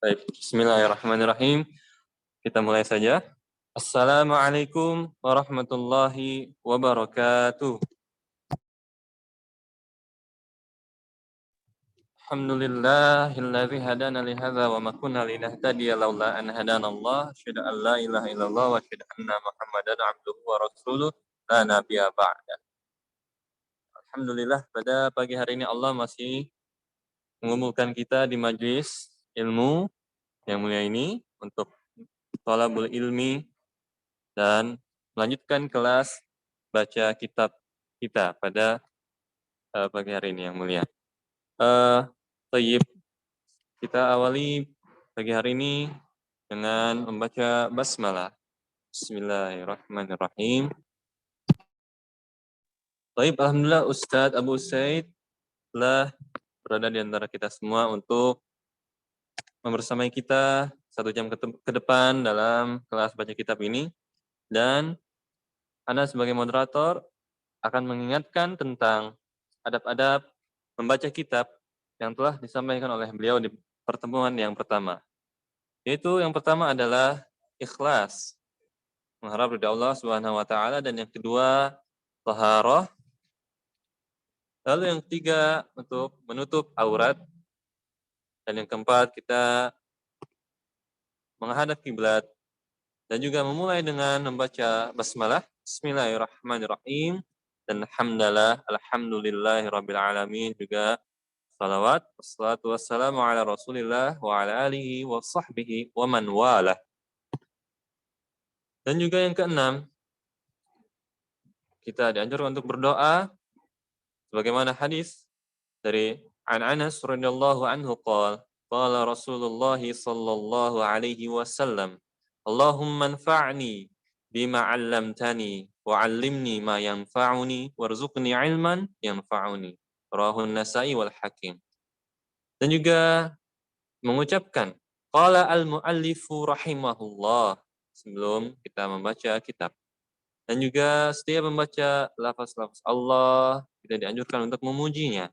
Baik, bismillahirrahmanirrahim. Kita mulai saja. Assalamualaikum warahmatullahi wabarakatuh. Alhamdulillahilladzi hadana li hadza wa ma kunna linahtadiya laula an hadanallah. Asyhadu an la ilaha illallah wa asyhadu anna Muhammadan abduhu wa rasuluh la nabiyya ba'da. Alhamdulillah, pada pagi hari ini Allah masih mengumpulkan kita di majelis ilmu yang mulia ini untuk thalabul ilmi dan melanjutkan kelas baca kitab kita pada pagi hari ini yang mulia. Thayyib, kita awali pagi hari ini dengan membaca basmalah. Bismillahirrahmanirrahim. Thayyib, alhamdulillah Ustadz Abu Said telah berada di antara kita semua untuk membersamai kita 1 jam ke depan dalam kelas baca kitab ini. Dan Anda sebagai moderator akan mengingatkan tentang adab-adab membaca kitab yang telah disampaikan oleh beliau di pertemuan yang pertama. Yaitu yang pertama adalah ikhlas, mengharap ridha Allah Subhanahu wa taala, dan yang kedua taharah. Lalu yang ketiga untuk menutup aurat, dan yang keempat kita menghadap kiblat dan juga memulai dengan membaca basmalah. Bismillahirrahmanirrahim. Dan alhamdulillahirabbil alamin, juga salawat wassalatu wassalamu ala Rasulillah wa ala alihi wa sahbihi wa man walah. Dan juga yang keenam, kita dianjurkan untuk berdoa sebagaimana hadis dari Anas radhiyallahu anhu qala Rasulullah sallallahu alaihi wasallam, Allahumma anfa'ni bima 'allamtani wa 'allimni ma yanfa'uni warzuqni 'ilman yanfa'uni. Rawahu An-Nasa'i wal Hakim. Dan juga mengucapkan qala al-muallifu rahimahullah sebelum kita membaca kitab. Dan juga setiap membaca lafaz-lafaz Allah, kita dianjurkan untuk memujinya.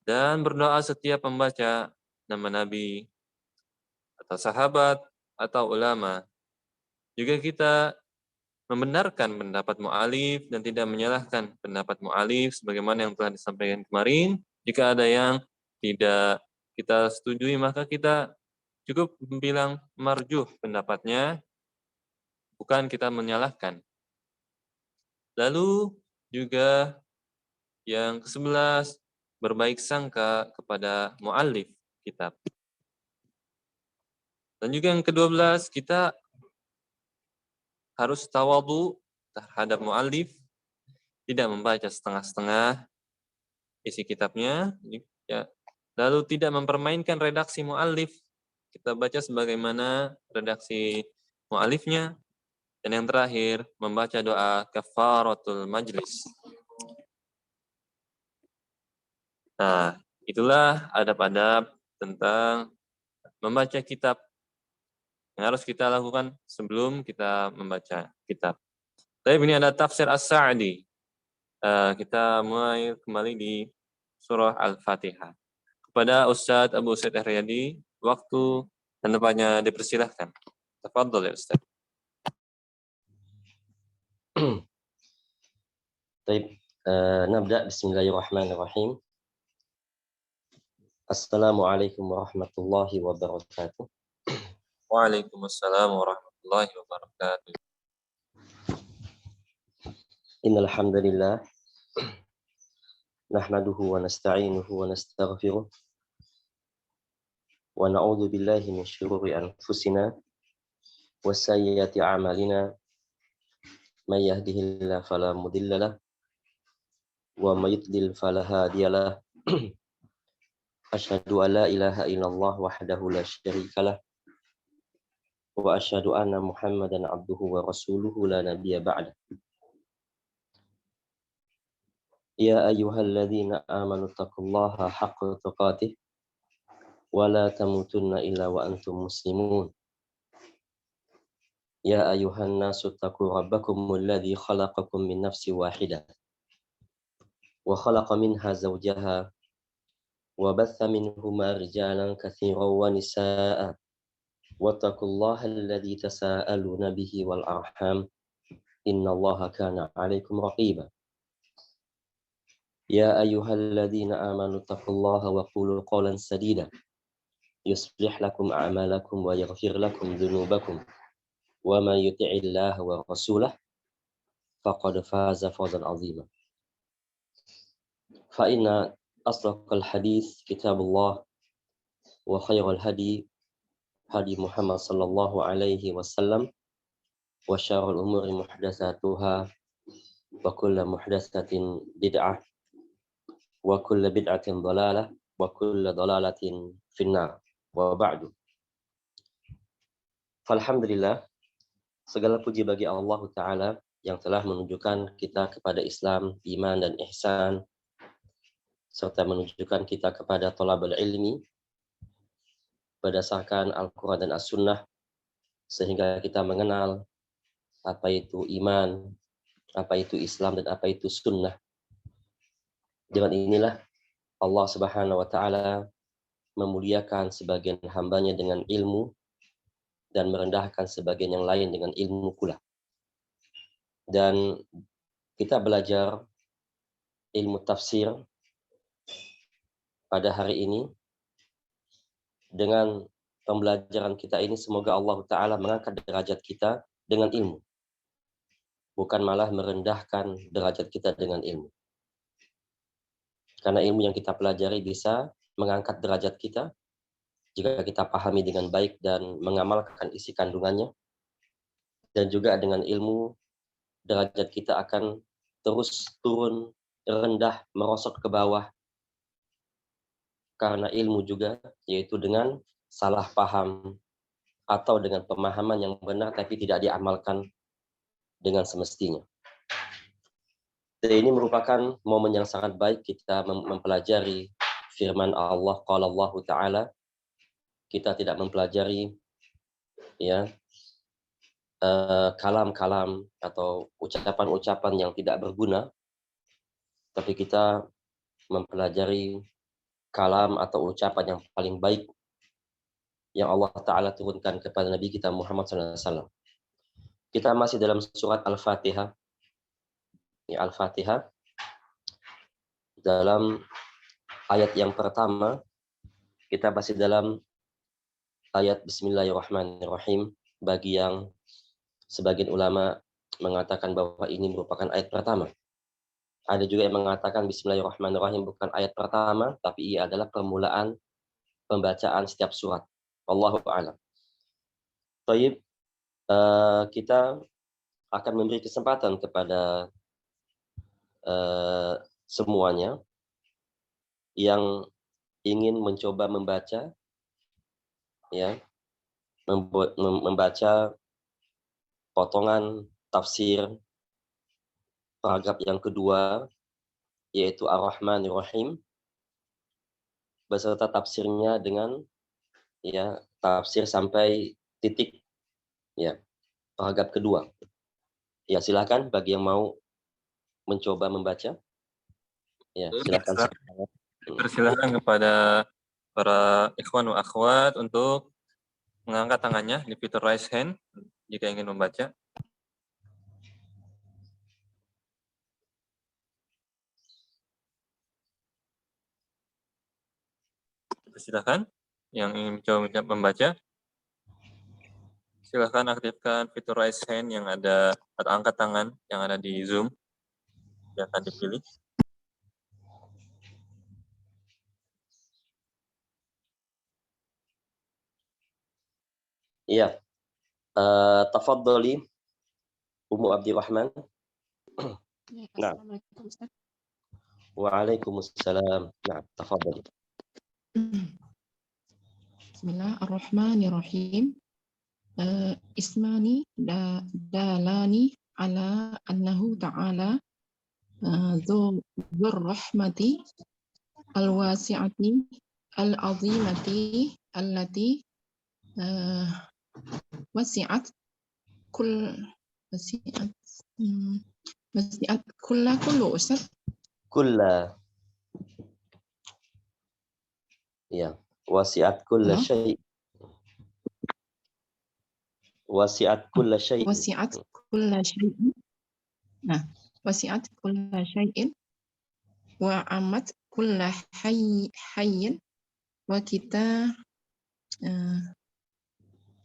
Dan berdoa setiap membaca nama Nabi atau sahabat atau ulama. Juga kita membenarkan pendapat mu'alif dan tidak menyalahkan pendapat mu'alif sebagaimana yang telah disampaikan kemarin. Jika ada yang tidak kita setujui, maka kita cukup bilang marjuh pendapatnya, bukan kita menyalahkan. Lalu juga yang ke-11, berbaik sangka kepada mu'alif kitab. Dan juga yang ke-12, kita harus tawadhu terhadap mu'alif, tidak membaca setengah-setengah isi kitabnya, ya. Lalu tidak mempermainkan redaksi mu'alif, kita baca sebagaimana redaksi mu'alifnya. Dan yang terakhir, membaca doa kafaratul majlis. Nah, itulah adab-adab tentang membaca kitab yang harus kita lakukan sebelum kita membaca kitab. Tapi ini ada tafsir As-Sa'di. Kita mulai kembali di surah Al-Fatihah. Kepada Ustadz Abu Said Ar-Riyadi, waktu dan tempatnya dipersilahkan. Tafadhol ya Ustadz. Baik, nabda. Bismillahirrahmanirrahim. Assalamualaikum warahmatullahi wabarakatuh. Waalaikumsalam warahmatullahi wabarakatuh. Innal hamdalillah nahmaduhu wa nasta'inuhu wa nastaghfiruh wa na'udzu billahi min syururi anfusina wa sayyiati a'malina. May yahdihillahu fala mudilla lahu wa may yudlil fala hadiya lahu. Asyhadu an la ilaha illallah wahdahu la syarika lahu wa asyhadu anna Muhammadan abduhu wa rasuluhu la nabiyya ba'da. Ya ayyuhalladzina amanu taqullaha haqqa tuqatih wa la tamutunna illa wa antum muslimun. Ya ayyuhan nasu taqu rabbakumul ladzi khalaqakum min nafsin wahidah wa khalaqa minha zawjaha وبث منهما رجالا كثيرا ونساء واتقوا الله الذي تساءلون به والأرحام إن الله كان عليكم رقيبا يا أيها الذين آمنوا اتقوا الله وقولوا قولا سديدا يصلح لكم أعمالكم ويغفر لكم ذنوبكم ومن يطع الله ورسوله فقد فاز فوزا عظيما فإن أصدق الحديث كتاب الله وخير الهدي هدي محمد صلى الله عليه وسلم وشر الأمور محدثاتها وكل محدثة بدعة وكل بدعة ضلالة وكل ضلالة في النار وبعد. Alhamdulillah, segala puji bagi Allah Ta'ala yang telah menunjukkan kita kepada Islam, iman, dan ihsan, serta menunjukkan kita kepada thalabul ilmi berdasarkan Al-Quran dan As-Sunnah, sehingga kita mengenal apa itu iman, apa itu Islam, dan apa itu sunnah. Dengan inilah Allah Subhanahu wa Ta'ala memuliakan sebagian hambanya dengan ilmu dan merendahkan sebagian yang lain dengan ilmu pula. Dan kita belajar ilmu tafsir pada hari ini. Dengan pembelajaran kita ini, semoga Allah Ta'ala mengangkat derajat kita dengan ilmu, bukan malah merendahkan derajat kita dengan ilmu. Karena ilmu yang kita pelajari bisa mengangkat derajat kita jika kita pahami dengan baik dan mengamalkan isi kandungannya. Dan juga dengan ilmu, derajat kita akan terus turun, rendah, merosot ke bawah. Karena ilmu juga, yaitu dengan salah paham atau dengan pemahaman yang benar tapi tidak diamalkan dengan semestinya. Dan ini merupakan momen yang sangat baik kita mempelajari firman Allah, qala Allah Ta'ala. Kita tidak mempelajari kalam-kalam atau ucapan-ucapan yang tidak berguna, tapi kita mempelajari kalam atau ucapan yang paling baik yang Allah Ta'ala turunkan kepada Nabi kita Muhammad SAW. Kita masih dalam surat Al-Fatihah. Al-Fatihah dalam ayat yang pertama, kita masih dalam ayat Bismillahirrahmanirrahim, bagi yang sebagian ulama mengatakan bahwa ini merupakan ayat pertama. Ada juga yang mengatakan Bismillahirrahmanirrahim bukan ayat pertama, tapi ia adalah permulaan pembacaan setiap surat. Wallahu a'lam. Baik, kita akan memberi kesempatan kepada semuanya yang ingin mencoba membaca, membaca potongan tafsir paragraf yang kedua, yaitu Ar-Rahmanir-Rahim, beserta tafsirnya dengan tafsir sampai titik paragraf kedua. Silakan bagi yang mau mencoba membaca. Silakan. Persilakan kepada para ikhwan wa akhwat untuk mengangkat tangannya di fitur raise hand jika ingin membaca. Silakan yang ingin mencoba membaca. Silakan aktifkan fitur raise hand yang ada atau angkat tangan yang ada di Zoom. Yang akan dipilih. Iya. Tafadhali Ummu Abdirrahman. Nah. Waalaikumsalam. Nah, tafadhali. Bismillahirrahmanirrahim. Ismani dalani ala annahu ta'ala dzur rahmati al-wasi'ati al-azimati allati wasi'at kullu ustaz. Kulla. Ya, wasi'at kulla Halo? syai'. Wasi'at kulla syai'. Wasi'at kulla syai'in. Nah, wasi'at kulla syai'in wa amat kulla hayyin wa kita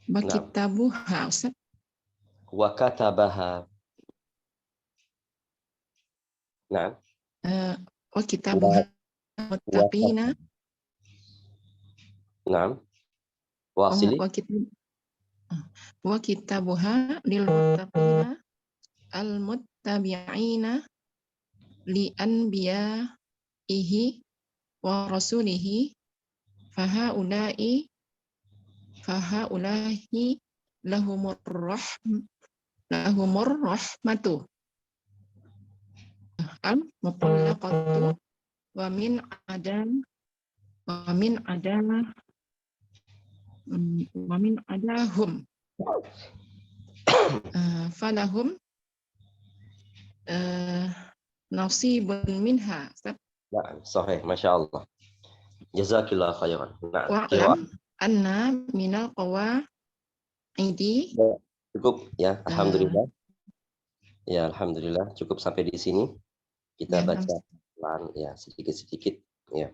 wa Nah, kitabuha Ustaz. wa katabaha. Nah, Wa kitabuha wa muttaqina. Nah, wasili. Wa kitabuha lil muttaqina al muttabi'ina li anbiya'ihi wa rasulihi fahaula'i lahumur rahmatu al mutallaqatu wa min adahum falahum nasibun minha. Nah, sahih, Masya Allah. Jazakillah khairan. Nah, Wa'lam anna minal qawaidi. Cukup ya, alhamdulillah. Ya, alhamdulillah cukup sampai di sini. Kita Ya, baca pelan ya, sedikit-sedikit ya.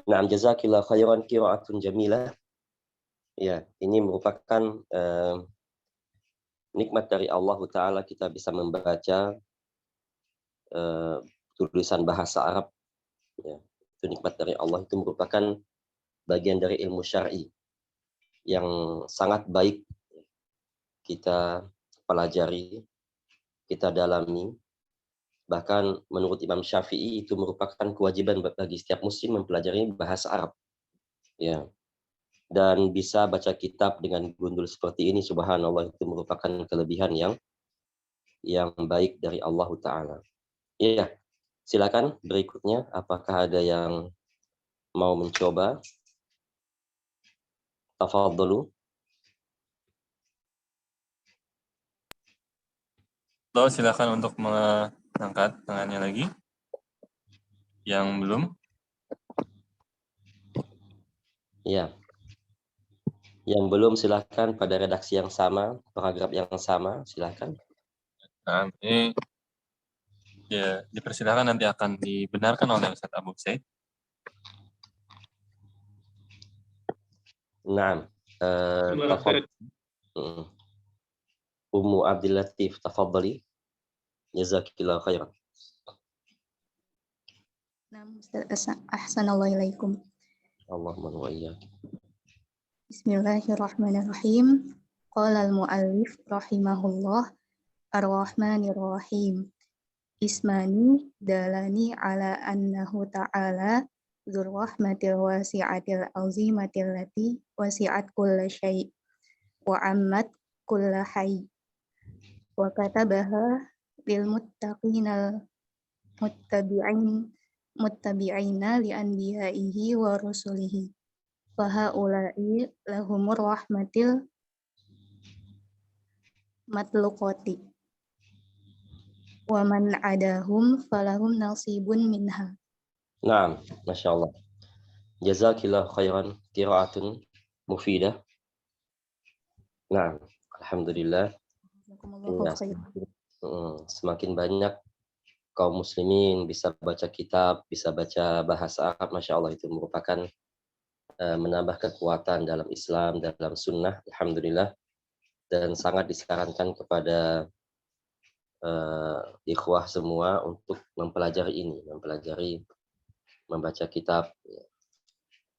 Nah, jazakillah khairan qiraatun jamilah. Ya, ini merupakan nikmat dari Allah Ta'ala kita bisa membaca tulisan bahasa Arab. Ya, itu nikmat dari Allah, itu merupakan bagian dari ilmu syar'i yang sangat baik kita pelajari, kita dalami. Bahkan menurut Imam Syafi'i itu merupakan kewajiban bagi setiap muslim mempelajari bahasa Arab. Ya. Dan bisa baca kitab dengan gundul seperti ini, subhanallah, itu merupakan kelebihan yang baik dari Allah Ta'ala. Iya, silakan berikutnya, apakah ada yang mau mencoba? Tafadhalu. Silakan untuk mengangkat tangannya lagi. Yang belum? Ya. Yang belum silakan pada redaksi yang sama, paragraf yang sama, silakan. Nah, ini ya dipersilakan, nanti akan dibenarkan oleh Ustaz Abu Said. Nah, Ummu Abdul Latif, tafadhali. Jazakillah khairan. Ahsanallahu Allahumma wa iyyak. Bismillahirrahmanirrahim. Qala al-muallif rahimahullah ar-rahmanir rahim. Ismani dalani ala annahu ta'ala dzur rahmatil wasi'atil azimatil lati wasi'at kulla syai' wa ammat kulla hayy wa katabaha lil muttaqinal muttabi'ina li anbiya'ihi wa rusulihi fahaula'i lahumur rahmatil matluqati wa man adahum falahum nasibun minha. Naam, Masya Allah. Jazakillah khairan qiraatun mufidah. Nah, alhamdulillah. Ya, semakin banyak kaum muslimin bisa baca kitab, bisa baca bahasa Arab, Masya Allah, itu merupakan menambah kekuatan dalam Islam, dalam sunnah, alhamdulillah. Dan sangat disarankan kepada ikhwah semua untuk mempelajari ini, membaca kitab.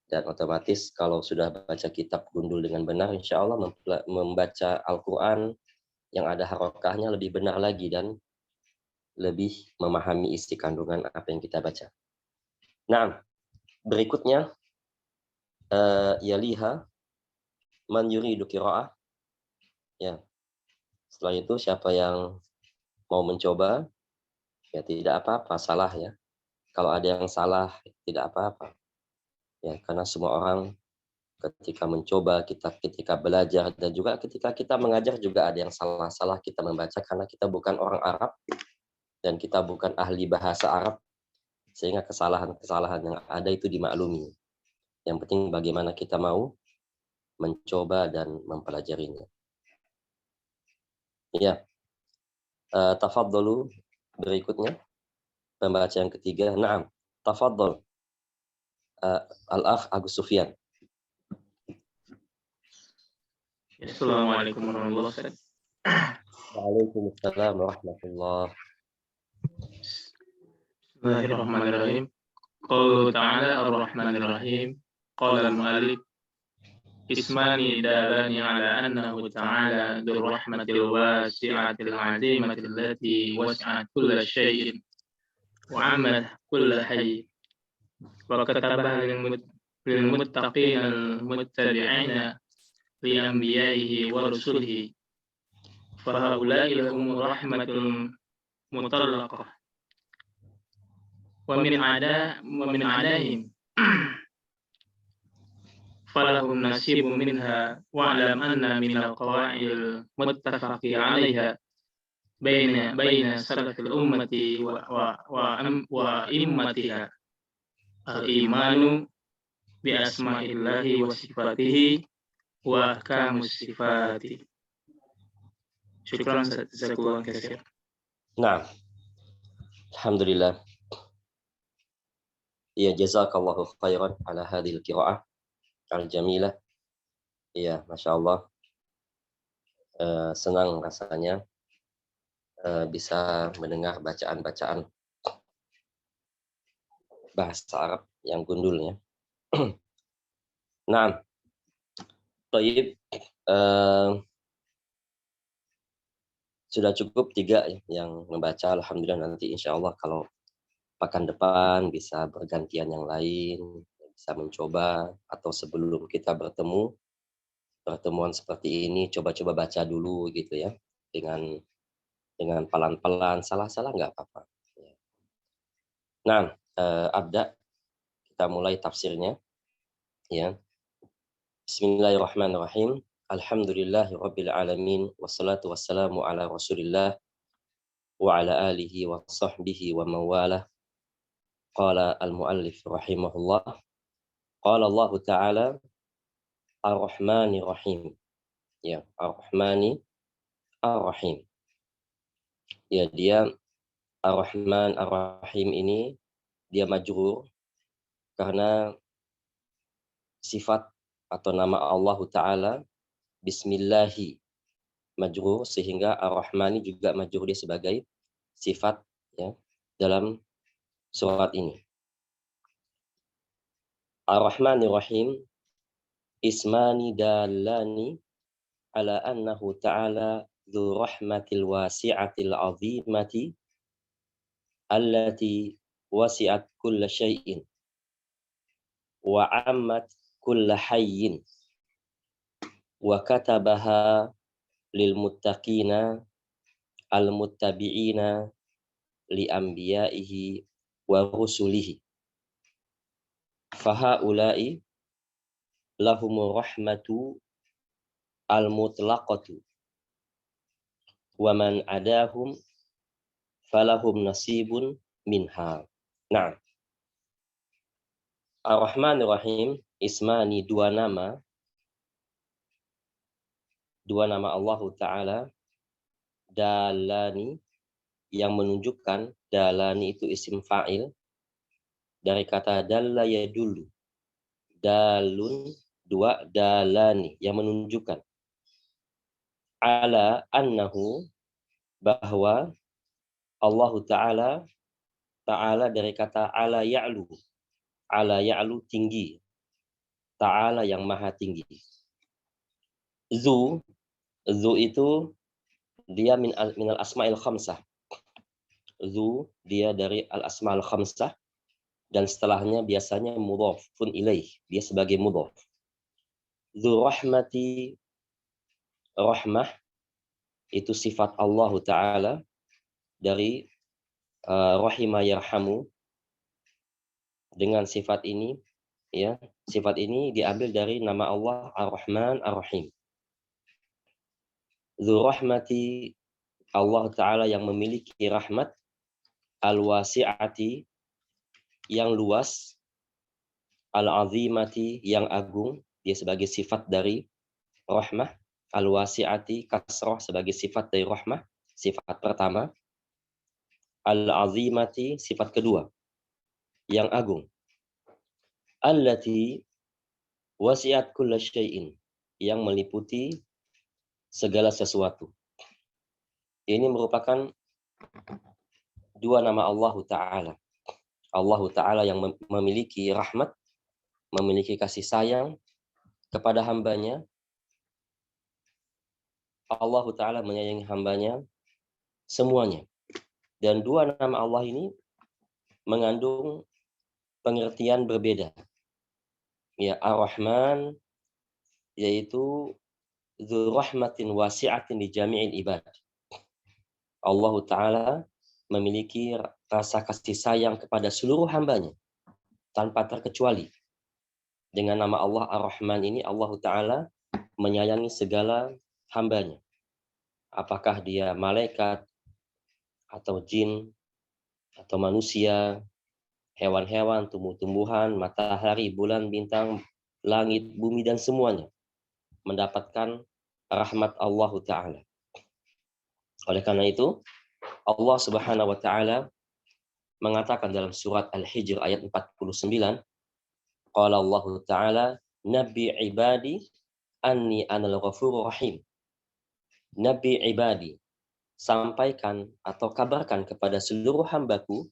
Dan otomatis kalau sudah baca kitab gundul dengan benar, insya Allah membaca Al-Quran yang ada harokahnya lebih benar lagi dan lebih memahami isi kandungan apa yang kita baca. Nah, berikutnya yaliha man yuridu qiraah. Ya. Setelah itu siapa yang mau mencoba, ya tidak apa-apa, salah ya. Kalau ada yang salah, tidak apa-apa. Ya, karena semua orang ketika mencoba, ketika belajar, dan juga ketika kita mengajar juga ada yang salah-salah kita membaca karena kita bukan orang Arab dan kita bukan ahli bahasa Arab, sehingga kesalahan-kesalahan yang ada itu dimaklumi. Yang penting bagaimana kita mau mencoba dan mempelajarinya. Ya, tafadhalu berikutnya pembaca yang ketiga. Naam, tafadhal Al-Akh Agus Sufyan. Assalamualaikum warahmatullahi wabarakatuh. Waalaikumsalam warahmatullah. Bismillahirrahmanirrahim. Qauluhu ta'ala ar-Rahmanir-Rahim. Qala al-mu'allif ismani dalani ala annahu ta'ala dzur rahmatil wasi'atil 'azimati allati wasi'at kulla syai'in wa 'ammat kulla hayy. Wa katabaha lil muttaqina al-muttabi'ina li anbiya'ihi wa rusulihi. Fa haula'i lahum rahmatul mutallaqah. ومن أعدائهم فلهم نصيب منها واعلم أن من القواعد المتفق عليها بين سلف الأمة وأئمتها الإيمان بأسماء الله وصفاته وأحكام الصفات. شكرا جزاكم الله كثيرا. Nah, alhamdulillah. Ya, jazakallahu khairan ala hadhil qiraah al-jamilah. Ya, Masya Allah. Senang rasanya bisa mendengar bacaan-bacaan bahasa Arab yang gundulnya. Nah, Taib, sudah cukup 3 yang membaca. Alhamdulillah, nanti insya Allah kalau pekan depan bisa bergantian yang lain, bisa mencoba, atau sebelum kita pertemuan seperti ini, coba-coba baca dulu gitu ya, dengan pelan-pelan, salah-salah nggak apa-apa. Nah, abda, kita mulai tafsirnya. Ya. Bismillahirrahmanirrahim. Alhamdulillahirabbil alamin wassalatu wassalamu ala Rasulillah wa ala alihi wa sahbihi wa mawalah. Qala al-muallif rahimahullah. Qala Allah Ta'ala Ar-Rahmanir Rahim. Ya, Ar-Rahmani Ar-Rahim. Ya, dia Ar-Rahman Ar-Rahim ini dia majrur karena sifat atau nama Allah Ta'ala Bismillahi majrur, sehingga Ar-Rahmani juga majrur dia sebagai sifat ya dalam surat ini. Ar-Rahmanir Rahim ismani dalani ala annahu ta'ala dzu rahmatil wasi'atil 'azimati allati wasi'at kulla syai'in wa 'ammat kulla hayyin wa katabaha lil muttaqina al muttabi'ina li anbiya'ihi wa rusulihi. Fahaula'i lahumur rahmatu al-mutlaqatu wa man adahum falahum nasibun minha. Nah, Ar-Rahmanir Rahim ismani, dua nama Allah Ta'ala, dalani yang menunjukkan, dalani itu isim fa'il dari kata dalla yadullu, dalun, dua, dalani yang menunjukkan, ala annahu, bahwa Allah Ta'ala dari kata ala ya'lu, tinggi, Ta'ala yang maha tinggi. Zu itu dia minal asma'il khamsah. Zu dia dari al-asma'il khamsah, dan setelahnya biasanya mudhafun ilaih, dia sebagai mudhaf. Zu rahmati, rahmah itu sifat Allah Ta'ala dari rahimah yarhamu. Dengan sifat ini ya, sifat ini diambil dari nama Allah Ar-Rahman Ar-Rahim. Dzu rahmati, Allah Ta'ala yang memiliki rahmat, al-wasi'ati yang luas, Al-azimati yang agung, dia sebagai sifat dari rahmah. Al-wasi'ati kasrah sebagai sifat dari rahmah, sifat pertama. Al-azimati sifat kedua, yang agung. Allati wasi'at kulla syai'in, yang meliputi segala sesuatu. Ini merupakan dua nama Allah Ta'ala. Allah Ta'ala yang memiliki rahmat, memiliki kasih sayang kepada hambanya. Allah Ta'ala menyayangi hambanya semuanya. Dan dua nama Allah ini mengandung pengertian berbeda. Ya, Ar-Rahman yaitu Dzu rahmatin wasi'atin li jami'il ibad. Allah Ta'ala memiliki rasa kasih sayang kepada seluruh hambanya tanpa terkecuali. Dengan nama Allah Ar-Rahman ini, Allah Ta'ala menyayangi segala hambanya. Apakah dia malaikat, atau jin, atau manusia, hewan-hewan, tumbuh-tumbuhan, matahari, bulan, bintang, langit, bumi, dan semuanya mendapatkan rahmat Allah Ta'ala. Oleh karena itu, Allah Subhanahu wa Ta'ala mengatakan dalam surat Al-Hijr ayat 49, qala Allah Ta'ala, Nabi ibadi anni anal ghafurur rahim. Nabi ibadi, sampaikan atau kabarkan kepada seluruh hambaku,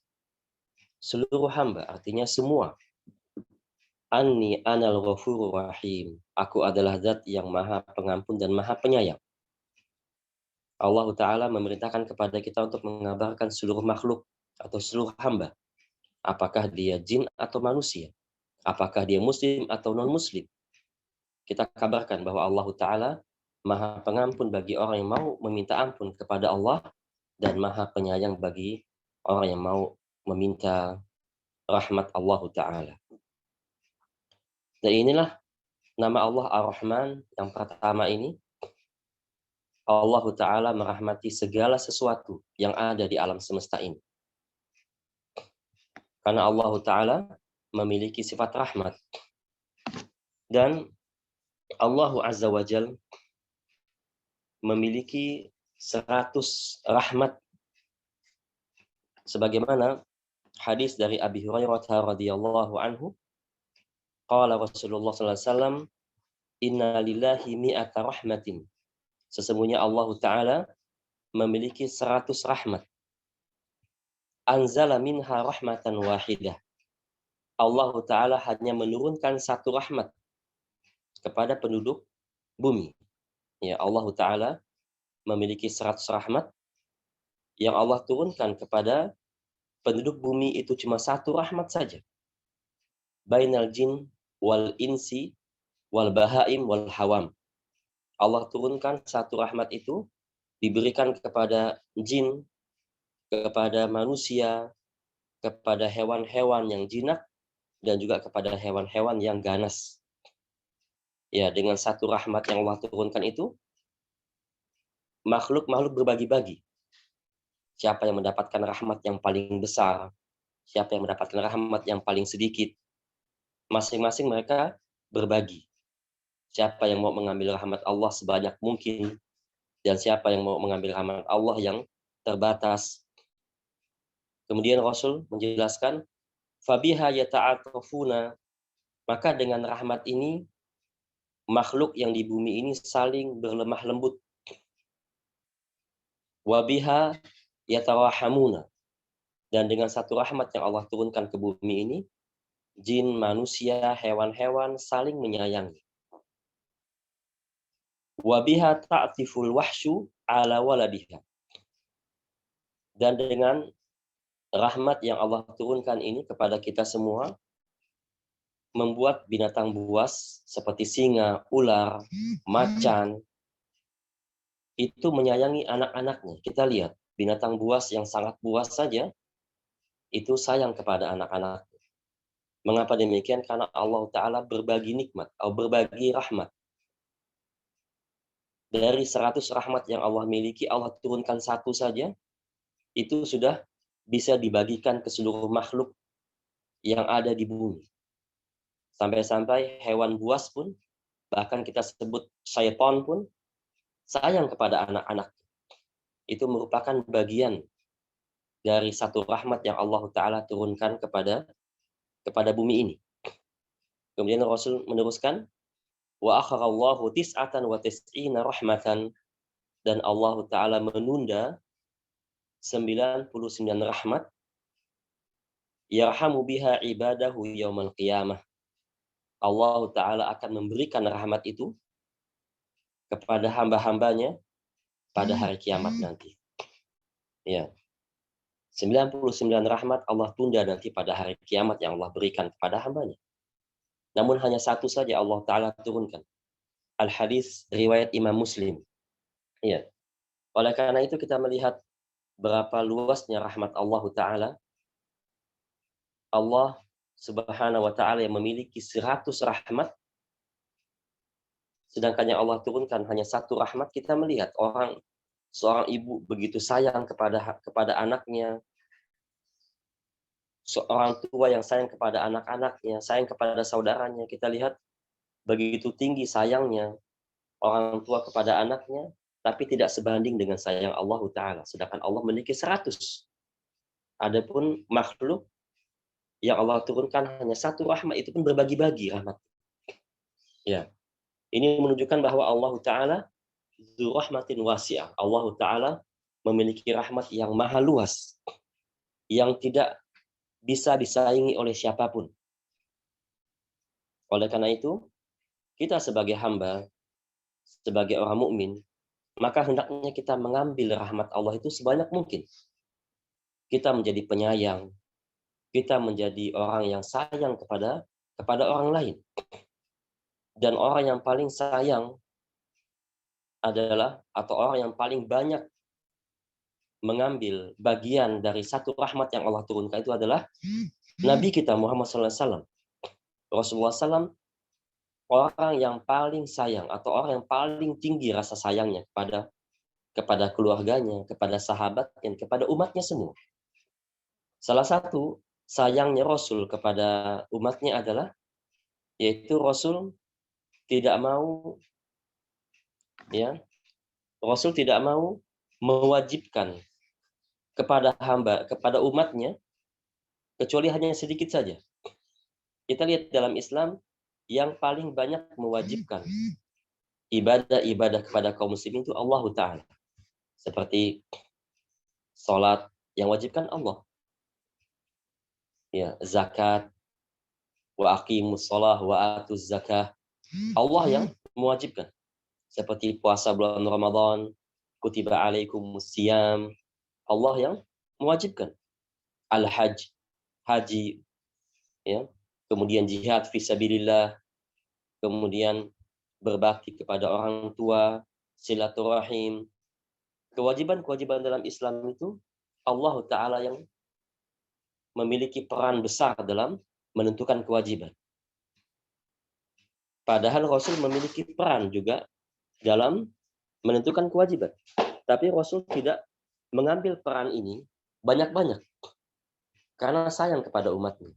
seluruh hamba artinya semua, anni anal ghafurur rahim, aku adalah zat yang maha pengampun dan maha penyayang. Allah Ta'ala memerintahkan kepada kita untuk mengabarkan seluruh makhluk atau seluruh hamba, apakah dia jin atau manusia, apakah dia muslim atau non-muslim. Kita kabarkan bahwa Allah Ta'ala maha pengampun bagi orang yang mau meminta ampun kepada Allah, dan maha penyayang bagi orang yang mau meminta rahmat Allah Ta'ala. Dan inilah nama Allah Ar-Rahman yang pertama ini. Allah Ta'ala merahmati segala sesuatu yang ada di alam semesta ini. Karena Allah Ta'ala memiliki sifat rahmat. Dan Allah Azza wa Jal memiliki 100 rahmat. Sebagaimana hadis dari Abi Hurairah radhiyallahu anhu, qala Rasulullah sallallahu alaihi wasallam, inna lillahi mi'ata rahmatin. Sesungguhnya Allah Ta'ala memiliki 100 rahmat. Anzala minha rahmatan wahidah. Allah Ta'ala hanya menurunkan satu rahmat kepada penduduk bumi. Ya, Allah Ta'ala memiliki 100 rahmat. Yang Allah turunkan kepada penduduk bumi itu cuma satu rahmat saja. Bainal jin wal insi wal bahaim wal hawam. Allah turunkan satu rahmat itu diberikan kepada jin, kepada manusia, kepada hewan-hewan yang jinak, dan juga kepada hewan-hewan yang ganas. Ya, dengan satu rahmat yang Allah turunkan itu, makhluk-makhluk berbagi-bagi. Siapa yang mendapatkan rahmat yang paling besar, siapa yang mendapatkan rahmat yang paling sedikit. Masing-masing mereka berbagi. Siapa yang mau mengambil rahmat Allah sebanyak mungkin, dan siapa yang mau mengambil rahmat Allah yang terbatas. Kemudian Rasul menjelaskan, fabiha yata'atafuna, maka dengan rahmat ini makhluk yang di bumi ini saling berlemah lembut. Wabiha yatarahamuna, dan dengan satu rahmat yang Allah turunkan ke bumi ini, jin, manusia, hewan-hewan saling menyayangi. Wabiha ta'tiful wahsyu ala waladiha, dan dengan rahmat yang Allah turunkan ini kepada kita semua, membuat binatang buas seperti singa, ular, macan, itu menyayangi anak-anaknya. Kita lihat, binatang buas yang sangat buas saja, itu sayang kepada anak-anaknya. Mengapa demikian? Karena Allah Ta'ala berbagi nikmat, atau berbagi rahmat. Dari 100 rahmat yang Allah miliki, Allah turunkan satu saja, itu sudah bisa dibagikan ke seluruh makhluk yang ada di bumi. Sampai-sampai hewan buas pun, bahkan kita sebut syaitan pun, sayang kepada anak-anak. Itu merupakan bagian dari satu rahmat yang Allah Ta'ala turunkan kepada bumi ini. Kemudian Rasul meneruskan, wa akharallahu tis'atan wa tis'ina rahmatan, dan Allah Ta'ala menunda 99 rahmat, yarhamu biha ibadahu yaumal qiyamah. Allah Ta'ala akan memberikan rahmat itu kepada hamba-hambanya pada hari kiamat nanti. Ya. 99 rahmat Allah tunda nanti pada hari kiamat yang Allah berikan kepada hambanya. Namun hanya satu saja Allah Ta'ala turunkan. Al-hadis riwayat Imam Muslim. Ya. Oleh karena itu kita melihat berapa luasnya rahmat Allah Ta'ala. Allah Subhanahu wa Ta'ala yang memiliki 100 rahmat, sedangkan yang Allah turunkan hanya satu rahmat. Kita melihat seorang ibu begitu sayang kepada anaknya, seorang tua yang sayang kepada anak-anaknya, sayang kepada saudaranya. Kita lihat begitu tinggi sayangnya orang tua kepada anaknya, tapi tidak sebanding dengan sayang Allah Ta'ala. Sedangkan Allah memiliki 100. Adapun makhluk yang Allah turunkan hanya satu rahmat, itu pun berbagi-bagi rahmat. Ya. Ini menunjukkan bahwa Allah Ta'ala dzu rahmatin wasi'ah. Allah Ta'ala memiliki rahmat yang maha luas, yang tidak bisa disaingi oleh siapapun. Oleh karena itu, kita sebagai hamba, sebagai orang mukmin, maka hendaknya kita mengambil rahmat Allah itu sebanyak mungkin. Kita menjadi penyayang, kita menjadi orang yang sayang kepada orang lain. Dan orang yang paling sayang adalah, atau orang yang paling banyak mengambil bagian dari satu rahmat yang Allah turunkan itu adalah Nabi kita Muhammad SAW. Rasulullah SAW orang yang paling sayang, atau orang yang paling tinggi rasa sayangnya kepada keluarganya, kepada sahabatnya, kepada umatnya semua. Salah satu sayangnya Rasul kepada umatnya adalah, yaitu Rasul tidak mau, ya, Rasul tidak mau mewajibkan kepada umatnya kecuali hanya sedikit saja. Kita lihat dalam Islam yang paling banyak mewajibkan ibadah kepada kaum muslimin itu Allah Ta'ala. Seperti sholat yang wajibkan Allah. Ya, zakat, wa aqimus shalah wa atuz zakah. Allah yang mewajibkan. Seperti puasa bulan Ramadan, kutiba alaikumus siyam. Allah yang mewajibkan. Al-hajj, haji, ya. Kemudian jihad fisabilillah, kemudian berbakti kepada orang tua, silaturahim. Kewajiban-kewajiban dalam Islam itu Allah Ta'ala yang memiliki peran besar dalam menentukan kewajiban. Padahal Rasul memiliki peran juga dalam menentukan kewajiban. Tapi Rasul tidak mengambil peran ini banyak-banyak karena sayang kepada umatnya.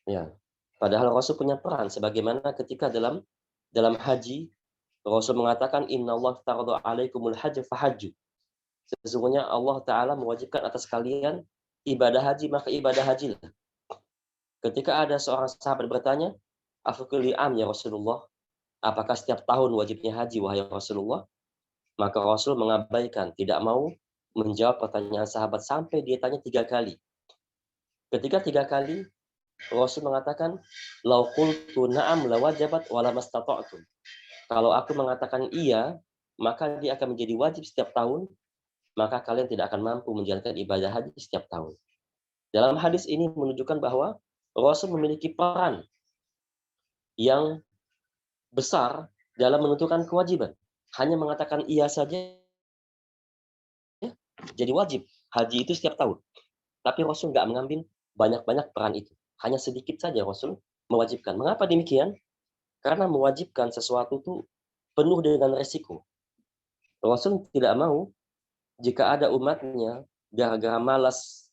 Ya, padahal Rasul punya peran, sebagaimana ketika dalam haji Rasul mengatakan innallaha farada 'alaikumul hajj fahajju. Sesungguhnya Allah Ta'ala mewajibkan atas kalian ibadah haji, maka ibadah hajilah. Ketika ada seorang sahabat bertanya, afakulli am ya Rasulullah, apakah setiap tahun wajibnya haji wahai Rasulullah? Maka Rasul mengabaikan, tidak mau menjawab pertanyaan sahabat sampai dia tanya 3 kali. Ketika 3 kali Rasul mengatakan, lau qultu na'am lawajabat wala mastata'tum. Kalau aku mengatakan iya, maka dia akan menjadi wajib setiap tahun, maka kalian tidak akan mampu menjalankan ibadah haji setiap tahun. Dalam hadis ini menunjukkan bahwa Rasul memiliki peran yang besar dalam menentukan kewajiban. Hanya mengatakan iya saja jadi wajib haji itu setiap tahun. Tapi Rasul nggak mengambil banyak-banyak peran itu. Hanya sedikit saja Rasul mewajibkan. Mengapa demikian? Karena mewajibkan sesuatu itu penuh dengan resiko. Rasul tidak mau jika ada umatnya gara-gara malas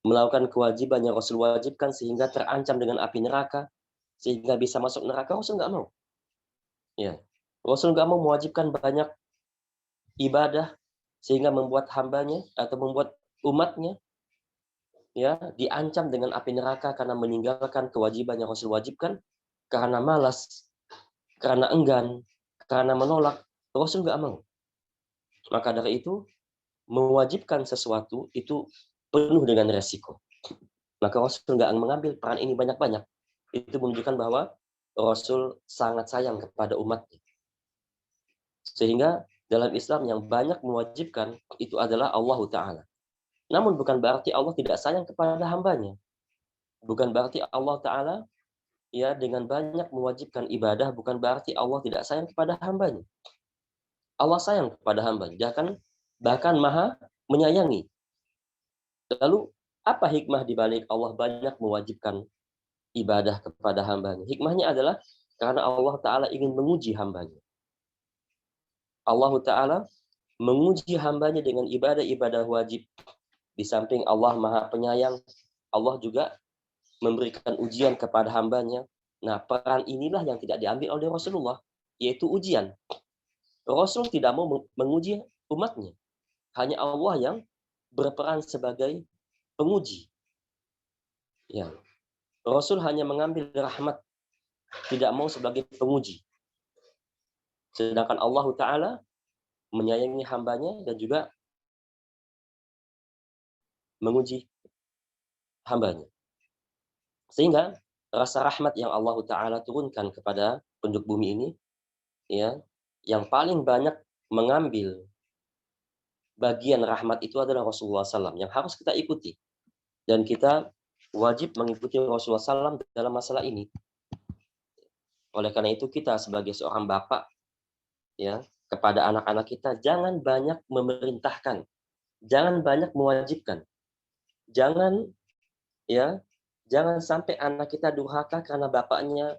melakukan kewajiban yang Rasul wajibkan sehingga terancam dengan api neraka, sehingga bisa masuk neraka, Rasul nggak mau. Ya, Rasul nggak mau mewajibkan banyak ibadah sehingga membuat hambanya atau membuat umatnya ya diancam dengan api neraka karena meninggalkan kewajiban yang Rasul wajibkan, karena malas, karena enggan, karena menolak. Rasul nggak mau. Maka dari itu mewajibkan sesuatu itu penuh dengan resiko. Maka Rasul nggak mengambil peran ini banyak-banyak. Itu menunjukkan bahwa Rasul sangat sayang kepada umatnya. Sehingga dalam Islam yang banyak mewajibkan itu adalah Allah Ta'ala. Namun bukan berarti Allah tidak sayang kepada hambanya. Bukan berarti Allah Ta'ala ya dengan banyak mewajibkan ibadah, bukan berarti Allah tidak sayang kepada hambanya. Allah sayang kepada hambanya, bahkan maha menyayangi. Lalu apa hikmah dibalik Allah banyak mewajibkan ibadah kepada hambanya? Hikmahnya adalah karena Allah Ta'ala ingin menguji hambanya. Allah Ta'ala menguji hambanya dengan ibadah-ibadah wajib. Di samping Allah Maha Penyayang, Allah juga memberikan ujian kepada hambanya. Nah, peran inilah yang tidak diambil oleh Rasulullah, yaitu ujian. Rasul tidak mau menguji umatnya. Hanya Allah yang berperan sebagai penguji. Ya. Rasul hanya mengambil rahmat, tidak mau sebagai penguji. Sedangkan Allah Ta'ala menyayangi hambanya dan juga menguji hambanya. Sehingga rasa rahmat yang Allah Ta'ala turunkan kepada penduduk bumi ini, ya, yang paling banyak mengambil bagian rahmat itu adalah Rasulullah SAW, yang harus kita ikuti. Dan kita wajib mengikuti Rasulullah SAW dalam masalah ini. Oleh karena itu kita sebagai seorang bapak, ya, kepada anak-anak kita jangan banyak memerintahkan, jangan banyak mewajibkan, jangan sampai anak kita durhaka karena bapaknya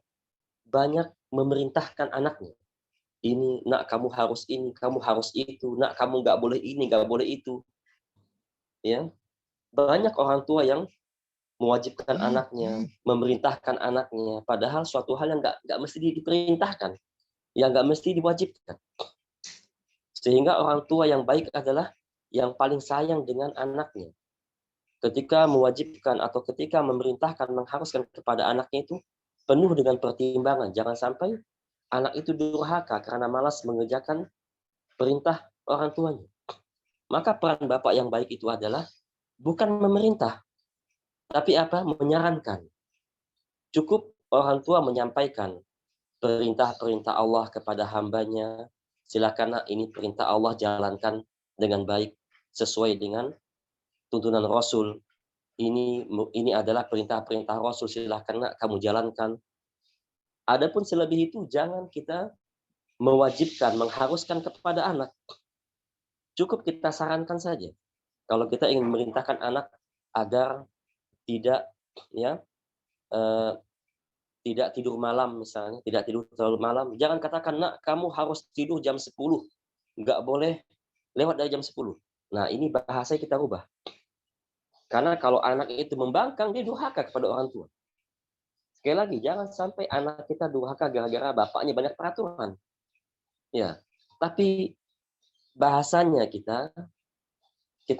banyak memerintahkan anaknya. Ini, nak kamu harus ini, kamu harus itu, nak kamu nggak boleh ini, nggak boleh itu. Ya, banyak orang tua yang mewajibkan anaknya, memerintahkan anaknya, padahal suatu hal yang nggak mesti diperintahkan, yang nggak mesti diwajibkan. Sehingga orang tua yang baik adalah yang paling sayang dengan anaknya. Ketika mewajibkan atau ketika memerintahkan, mengharuskan kepada anaknya itu penuh dengan pertimbangan. Jangan sampai anak itu durhaka karena malas mengerjakan perintah orang tuanya. Maka peran bapak yang baik itu adalah bukan memerintah, tapi menyarankan. Cukup orang tua menyampaikan perintah-perintah Allah kepada hambanya. Silakan, ini perintah Allah, jalankan dengan baik sesuai dengan tuntunan Rasul. Ini adalah perintah-perintah Rasul, silakan kamu jalankan. Adapun selebih itu jangan kita mewajibkan, mengharuskan kepada anak. Cukup kita sarankan saja. Kalau kita ingin memerintahkan anak agar tidak tidak tidur malam misalnya, tidak tidur terlalu malam, jangan katakan, nak kamu harus tidur jam 10, nggak boleh lewat dari jam 10. Nah, ini bahasa kita rubah. Karena kalau anak itu membangkang, dia durhaka kepada orang tua. Sekali lagi, jangan sampai anak kita durhaka gara-gara bapaknya banyak peraturan. Ya, tapi bahasanya kita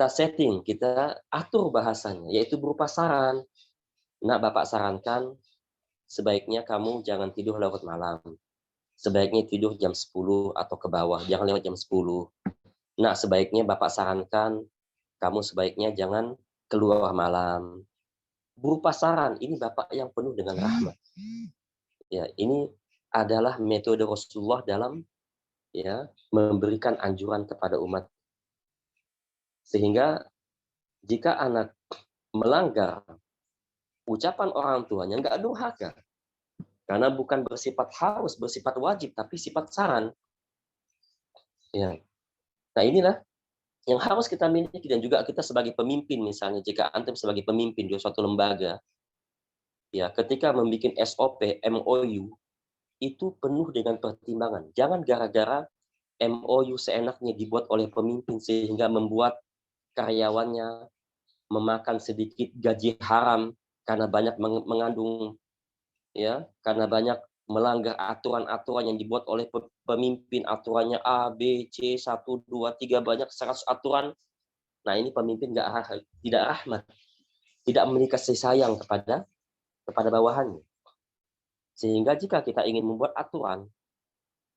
setting, kita atur bahasanya, yaitu berupa saran. Nak, bapak sarankan sebaiknya kamu jangan tidur lewat malam. Sebaiknya tidur jam 10 atau ke bawah, jangan lewat jam 10. Nak, sebaiknya bapak sarankan kamu sebaiknya jangan keluar malam. Berupa saran, ini bapak yang penuh dengan rahmat. Ya, ini adalah metode Rasulullah dalam memberikan anjuran kepada umat. Sehingga jika anak melanggar ucapan orang tuanya, nggak durhaka. Karena bukan bersifat harus, bersifat wajib, tapi sifat saran. Ya. Nah, inilah yang harus kita miliki. Dan juga kita sebagai pemimpin, misalnya jika antum sebagai pemimpin di suatu lembaga, ya, ketika membuat SOP, MOU, itu penuh dengan pertimbangan. Jangan gara-gara MOU seenaknya dibuat oleh pemimpin sehingga membuat karyawannya memakan sedikit gaji haram karena banyak mengandung, ya, karena banyak melanggar aturan-aturan yang dibuat oleh pemimpin, aturannya A, B, C, 1, 2, 3, banyak 100 aturan. Nah, ini pemimpin tidak rahmat, tidak memiliki kasih sayang kepada bawahannya. Sehingga jika kita ingin membuat aturan,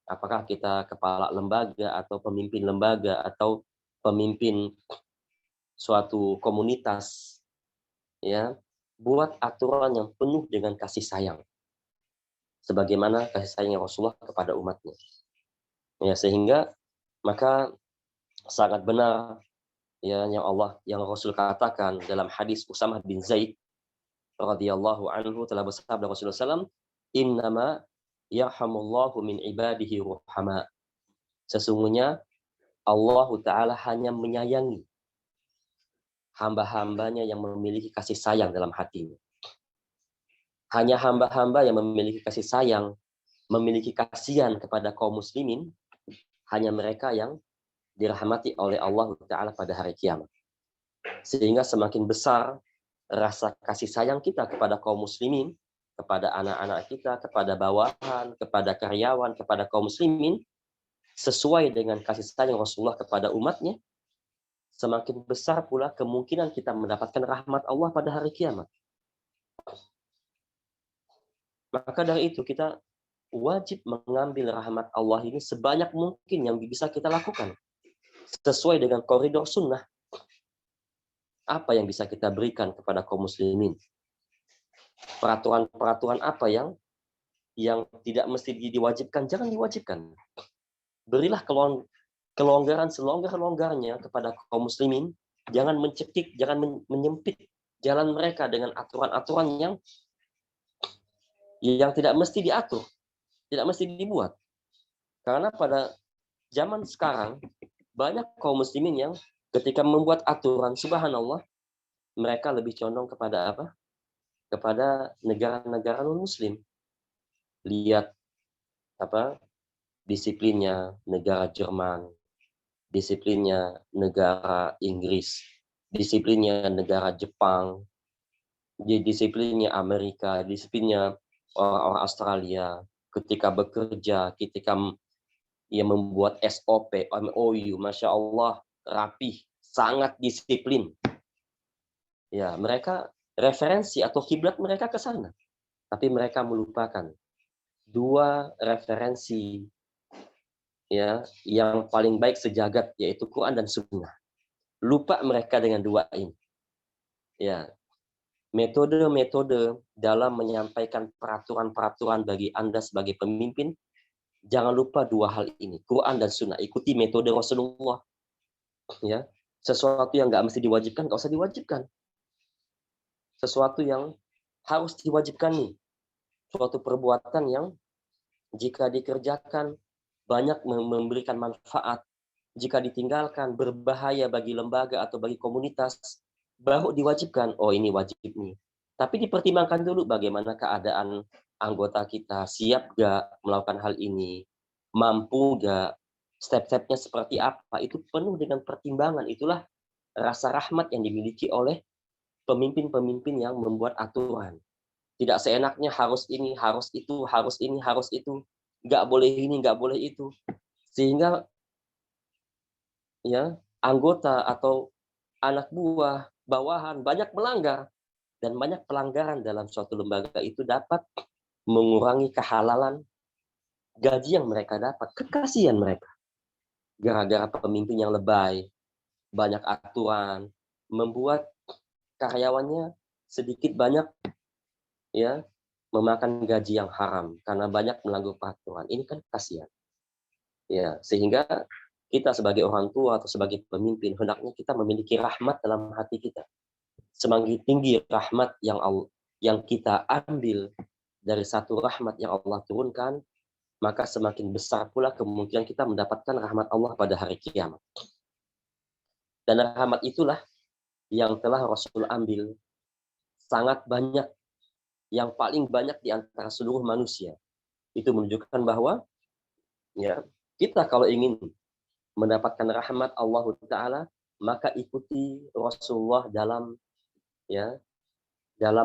apakah kita kepala lembaga atau pemimpin lembaga atau pemimpin suatu komunitas, ya, buat aturan yang penuh dengan kasih sayang, sebagaimana kasih sayang Rasulullah kepada umatnya. Ya, sehingga maka sangat benar, ya, yang Rasul katakan dalam hadis Usamah bin Zaid radhiyallahu anhu, telah bersabda Rasulullah SAW, innama yarhamullahu min ibadihi ruhama. Sesungguhnya Allah Ta'ala hanya menyayangi hamba-hambanya yang memiliki kasih sayang dalam hatinya. Hanya hamba-hamba yang memiliki kasih sayang, memiliki kasihan kepada kaum muslimin, hanya mereka yang dirahmati oleh Allah Ta'ala pada hari kiamat. Sehingga semakin besar rasa kasih sayang kita kepada kaum muslimin, kepada anak-anak kita, kepada bawahan, kepada karyawan, kepada kaum muslimin, sesuai dengan kasih sayang Rasulullah kepada umatnya, semakin besar pula kemungkinan kita mendapatkan rahmat Allah pada hari kiamat. Maka dari itu kita wajib mengambil rahmat Allah ini sebanyak mungkin yang bisa kita lakukan. Sesuai dengan koridor sunnah. Apa yang bisa kita berikan kepada kaum muslimin? Peraturan-peraturan apa yang tidak mesti diwajibkan, jangan diwajibkan. Berilah kelonggaran selonggar-longgarnya kepada kaum muslimin. Jangan mencekik, jangan menyempit jalan mereka dengan aturan-aturan yang tidak mesti diatur, tidak mesti dibuat. Karena pada zaman sekarang banyak kaum muslimin yang ketika membuat aturan, subhanallah, mereka lebih condong kepada apa? Kepada negara-negara non-muslim. Lihat apa? Disiplinnya negara Jerman, disiplinnya negara Inggris, disiplinnya negara Jepang, disiplinnya Amerika, disiplinnya orang-orang Australia, ketika bekerja, ketika membuat SOP, MOU, Masya Allah, rapih, sangat disiplin. Ya, mereka referensi atau kiblat mereka ke sana. Tapi mereka melupakan dua referensi, ya, yang paling baik sejagat, yaitu Quran dan Sunnah. Lupa mereka dengan dua ini. Ya, metode-metode dalam menyampaikan peraturan-peraturan bagi Anda sebagai pemimpin, jangan lupa dua hal ini, Quran dan Sunnah. Ikuti metode Rasulullah. Ya, sesuatu yang nggak mesti diwajibkan, nggak usah diwajibkan. Sesuatu yang harus diwajibkan nih, suatu perbuatan yang jika dikerjakan banyak memberikan manfaat, jika ditinggalkan berbahaya bagi lembaga atau bagi komunitas, baru diwajibkan. Oh, ini wajib nih. Tapi dipertimbangkan dulu bagaimana keadaan anggota kita, siap gak melakukan hal ini, mampu gak, step-stepnya seperti apa, itu penuh dengan pertimbangan. Itulah rasa rahmat yang dimiliki oleh pemimpin-pemimpin yang membuat aturan. Tidak seenaknya harus ini, harus itu, harus ini, harus itu. Nggak boleh ini, nggak boleh itu. Sehingga ya anggota atau anak buah, bawahan banyak melanggar. Dan banyak pelanggaran dalam suatu lembaga itu dapat mengurangi kehalalan gaji yang mereka dapat. Kekasihan mereka. Gara-gara pemimpin yang lebay, banyak aturan, membuat karyawannya sedikit banyak ya memakan gaji yang haram karena banyak melanggar peraturan. Ini kan kasihan. Ya, sehingga kita sebagai orang tua atau sebagai pemimpin hendaknya kita memiliki rahmat dalam hati kita. Semakin tinggi rahmat yang kita ambil dari satu rahmat yang Allah turunkan, maka semakin besar pula kemungkinan kita mendapatkan rahmat Allah pada hari kiamat. Dan rahmat itulah yang telah Rasul ambil sangat banyak, yang paling banyak di antara seluruh manusia. Itu menunjukkan bahwa ya kita kalau ingin mendapatkan rahmat Allah Ta'ala, maka ikuti Rasulullah dalam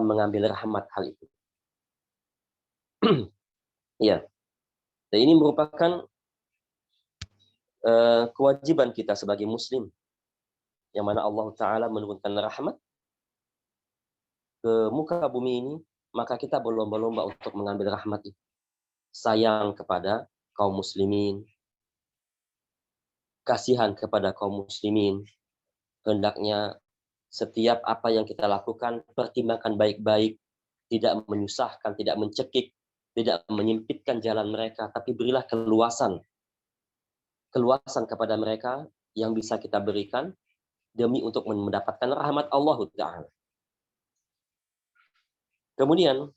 mengambil rahmat hal itu. Ya. Dan ini merupakan kewajiban kita sebagai muslim, yang mana Allah Ta'ala menurunkan rahmat ke muka bumi ini, maka kita berlomba-lomba untuk mengambil rahmat itu. Sayang kepada kaum muslimin, kasihan kepada kaum muslimin, hendaknya setiap apa yang kita lakukan pertimbangkan baik-baik, tidak menyusahkan, tidak mencekik, tidak menyempitkan jalan mereka, tapi berilah keluasan kepada mereka yang bisa kita berikan demi untuk mendapatkan rahmat Allah Ta'ala. Kemudian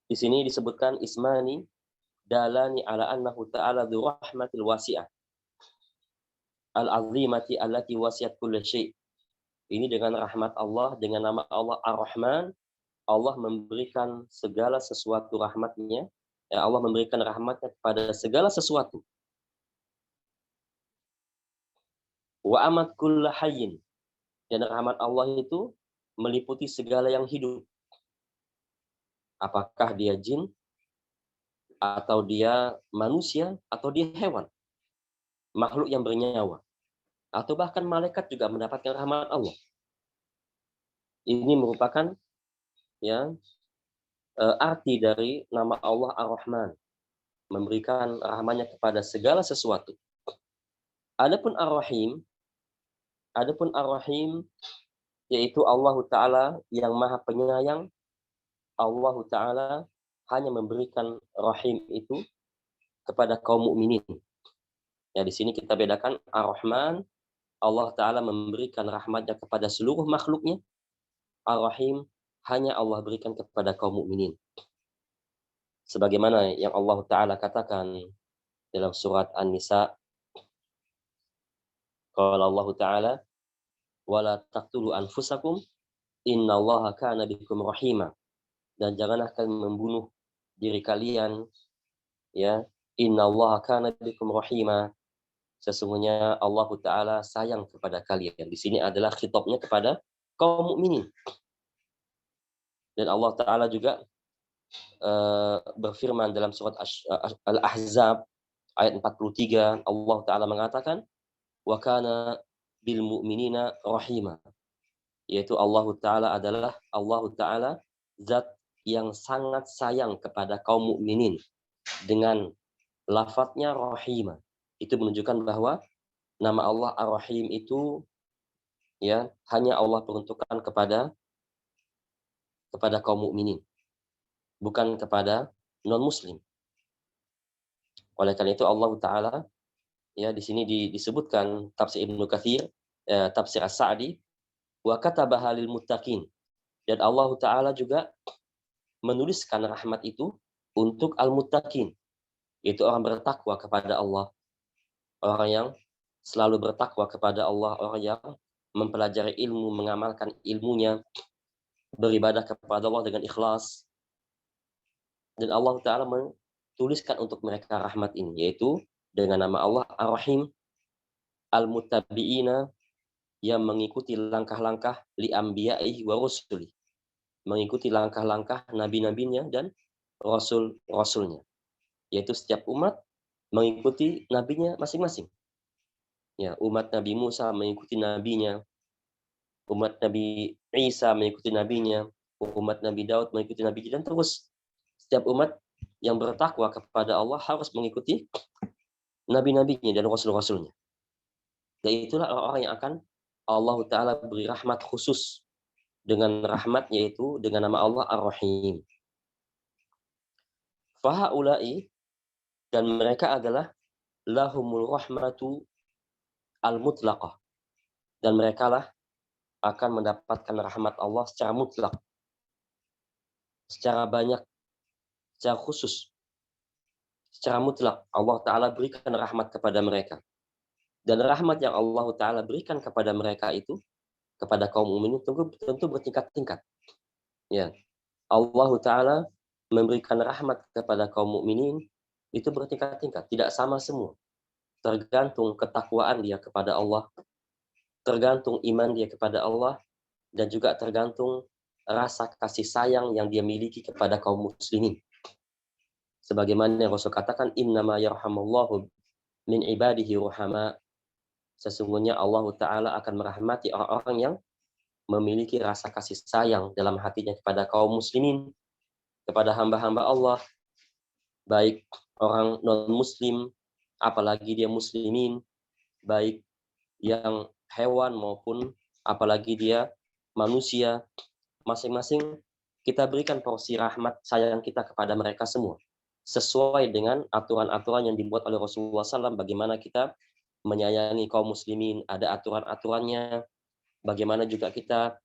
di sini disebutkan ismani dalani ala annahu ta'ala dzu rahmatil wasi'ah al-azimati allati wasi'at kulli syai'. Ini dengan rahmat Allah, dengan nama Allah Ar-Rahman, Allah memberikan segala sesuatu rahmatnya. Ya, Allah memberikan rahmatnya kepada segala sesuatu. Wa amat kulla hayyin. Dan rahmat Allah itu meliputi segala yang hidup. Apakah dia jin, atau dia manusia, atau dia hewan, makhluk yang bernyawa, atau bahkan malaikat juga mendapatkan rahmat Allah. Ini merupakan arti dari nama Allah Ar-Rahman, memberikan rahmatnya kepada segala sesuatu. Adapun Ar-Rahim yaitu Allah Ta'ala yang Maha Penyayang. Allah Ta'ala hanya memberikan rahim itu kepada kaum mukminin. Ya, di sini kita bedakan Ar-Rahman, Allah Ta'ala memberikan rahmatnya kepada seluruh makhluknya. Ar-Rahim hanya Allah berikan kepada kaum mukminin. Sebagaimana yang Allah Ta'ala katakan dalam surat An-Nisa, qala Allah Ta'ala wala taqtulu anfusakum innallaha kana bikum rahima. Dan janganlah kalian membunuh diri kalian, ya, innallaha kana bikum rahima. Sesungguhnya Allah Ta'ala sayang kepada kalian. Di sini adalah khitabnya kepada kaum mukminin. Dan Allah Ta'ala juga berfirman dalam surat Al-Ahzab ayat 43, Allah Ta'ala mengatakan wa kana bil mu'minina rahima, yaitu Allah Ta'ala adalah zat yang sangat sayang kepada kaum mukminin. Dengan lafadznya rahimah, itu menunjukkan bahwa nama Allah Ar-Rahim itu hanya Allah peruntukkan kepada kaum mukminin, bukan kepada non muslim. Oleh karena itu Allah Ta'ala di sini disebutkan tafsir Ibnu Katsir, tafsir As-Sa'di, wa katabaha lil muttaqin. Dan Allah Ta'ala juga menuliskan rahmat itu untuk al-muttaqin, yaitu orang bertakwa kepada Allah, orang yang selalu bertakwa kepada Allah, orang yang mempelajari ilmu, mengamalkan ilmunya, beribadah kepada Allah dengan ikhlas. Dan Allah Ta'ala menuliskan untuk mereka rahmat ini, yaitu dengan nama Allah Ar-Rahim, al-muttabi'ina, yang mengikuti langkah-langkah li anbiya'ihi wa rusuli, mengikuti langkah-langkah nabi-nabinya dan rasul-rasulnya, yaitu setiap umat mengikuti nabinya masing-masing. Ya, umat Nabi Musa mengikuti nabinya, umat Nabi Isa mengikuti nabinya, umat Nabi Daud mengikuti nabinya, dan terus setiap umat yang bertakwa kepada Allah harus mengikuti nabi-nabinya dan rasul-rasulnya. Dan itulah orang-orang yang akan Allah Ta'ala beri rahmat khusus, dengan rahmat yaitu dengan nama Allah Ar-Rahim. Fahaulai, dan mereka adalah lahumul rahmatu al-mutlaqah, dan mereka lah akan mendapatkan rahmat Allah secara mutlak, secara banyak, secara khusus, secara mutlak. Allah Ta'ala berikan rahmat kepada mereka. Dan rahmat yang Allah Ta'ala berikan kepada mereka itu, kepada kaum mukminin, tentu bertingkat-tingkat. Ya, Allah Ta'ala memberikan rahmat kepada kaum mukminin itu bertingkat-tingkat, tidak sama semua. tergantung ketakwaan dia kepada Allah, tergantung iman dia kepada Allah, dan juga tergantung rasa kasih sayang yang dia miliki kepada kaum muslimin. Sebagaimana Rasul katakan, innama yarhamullahu min ibadihi ruhama. Sesungguhnya Allah Ta'ala akan merahmati orang-orang yang memiliki rasa kasih sayang dalam hatinya kepada kaum muslimin, kepada hamba-hamba Allah, baik orang non-muslim, apalagi dia muslimin, baik yang hewan maupun apalagi dia manusia, masing-masing kita berikan porsi rahmat sayang kita kepada mereka semua, sesuai dengan aturan-aturan yang dibuat oleh Rasulullah SAW, bagaimana kita menyayangi kaum muslimin, ada aturan-aturannya, bagaimana juga kita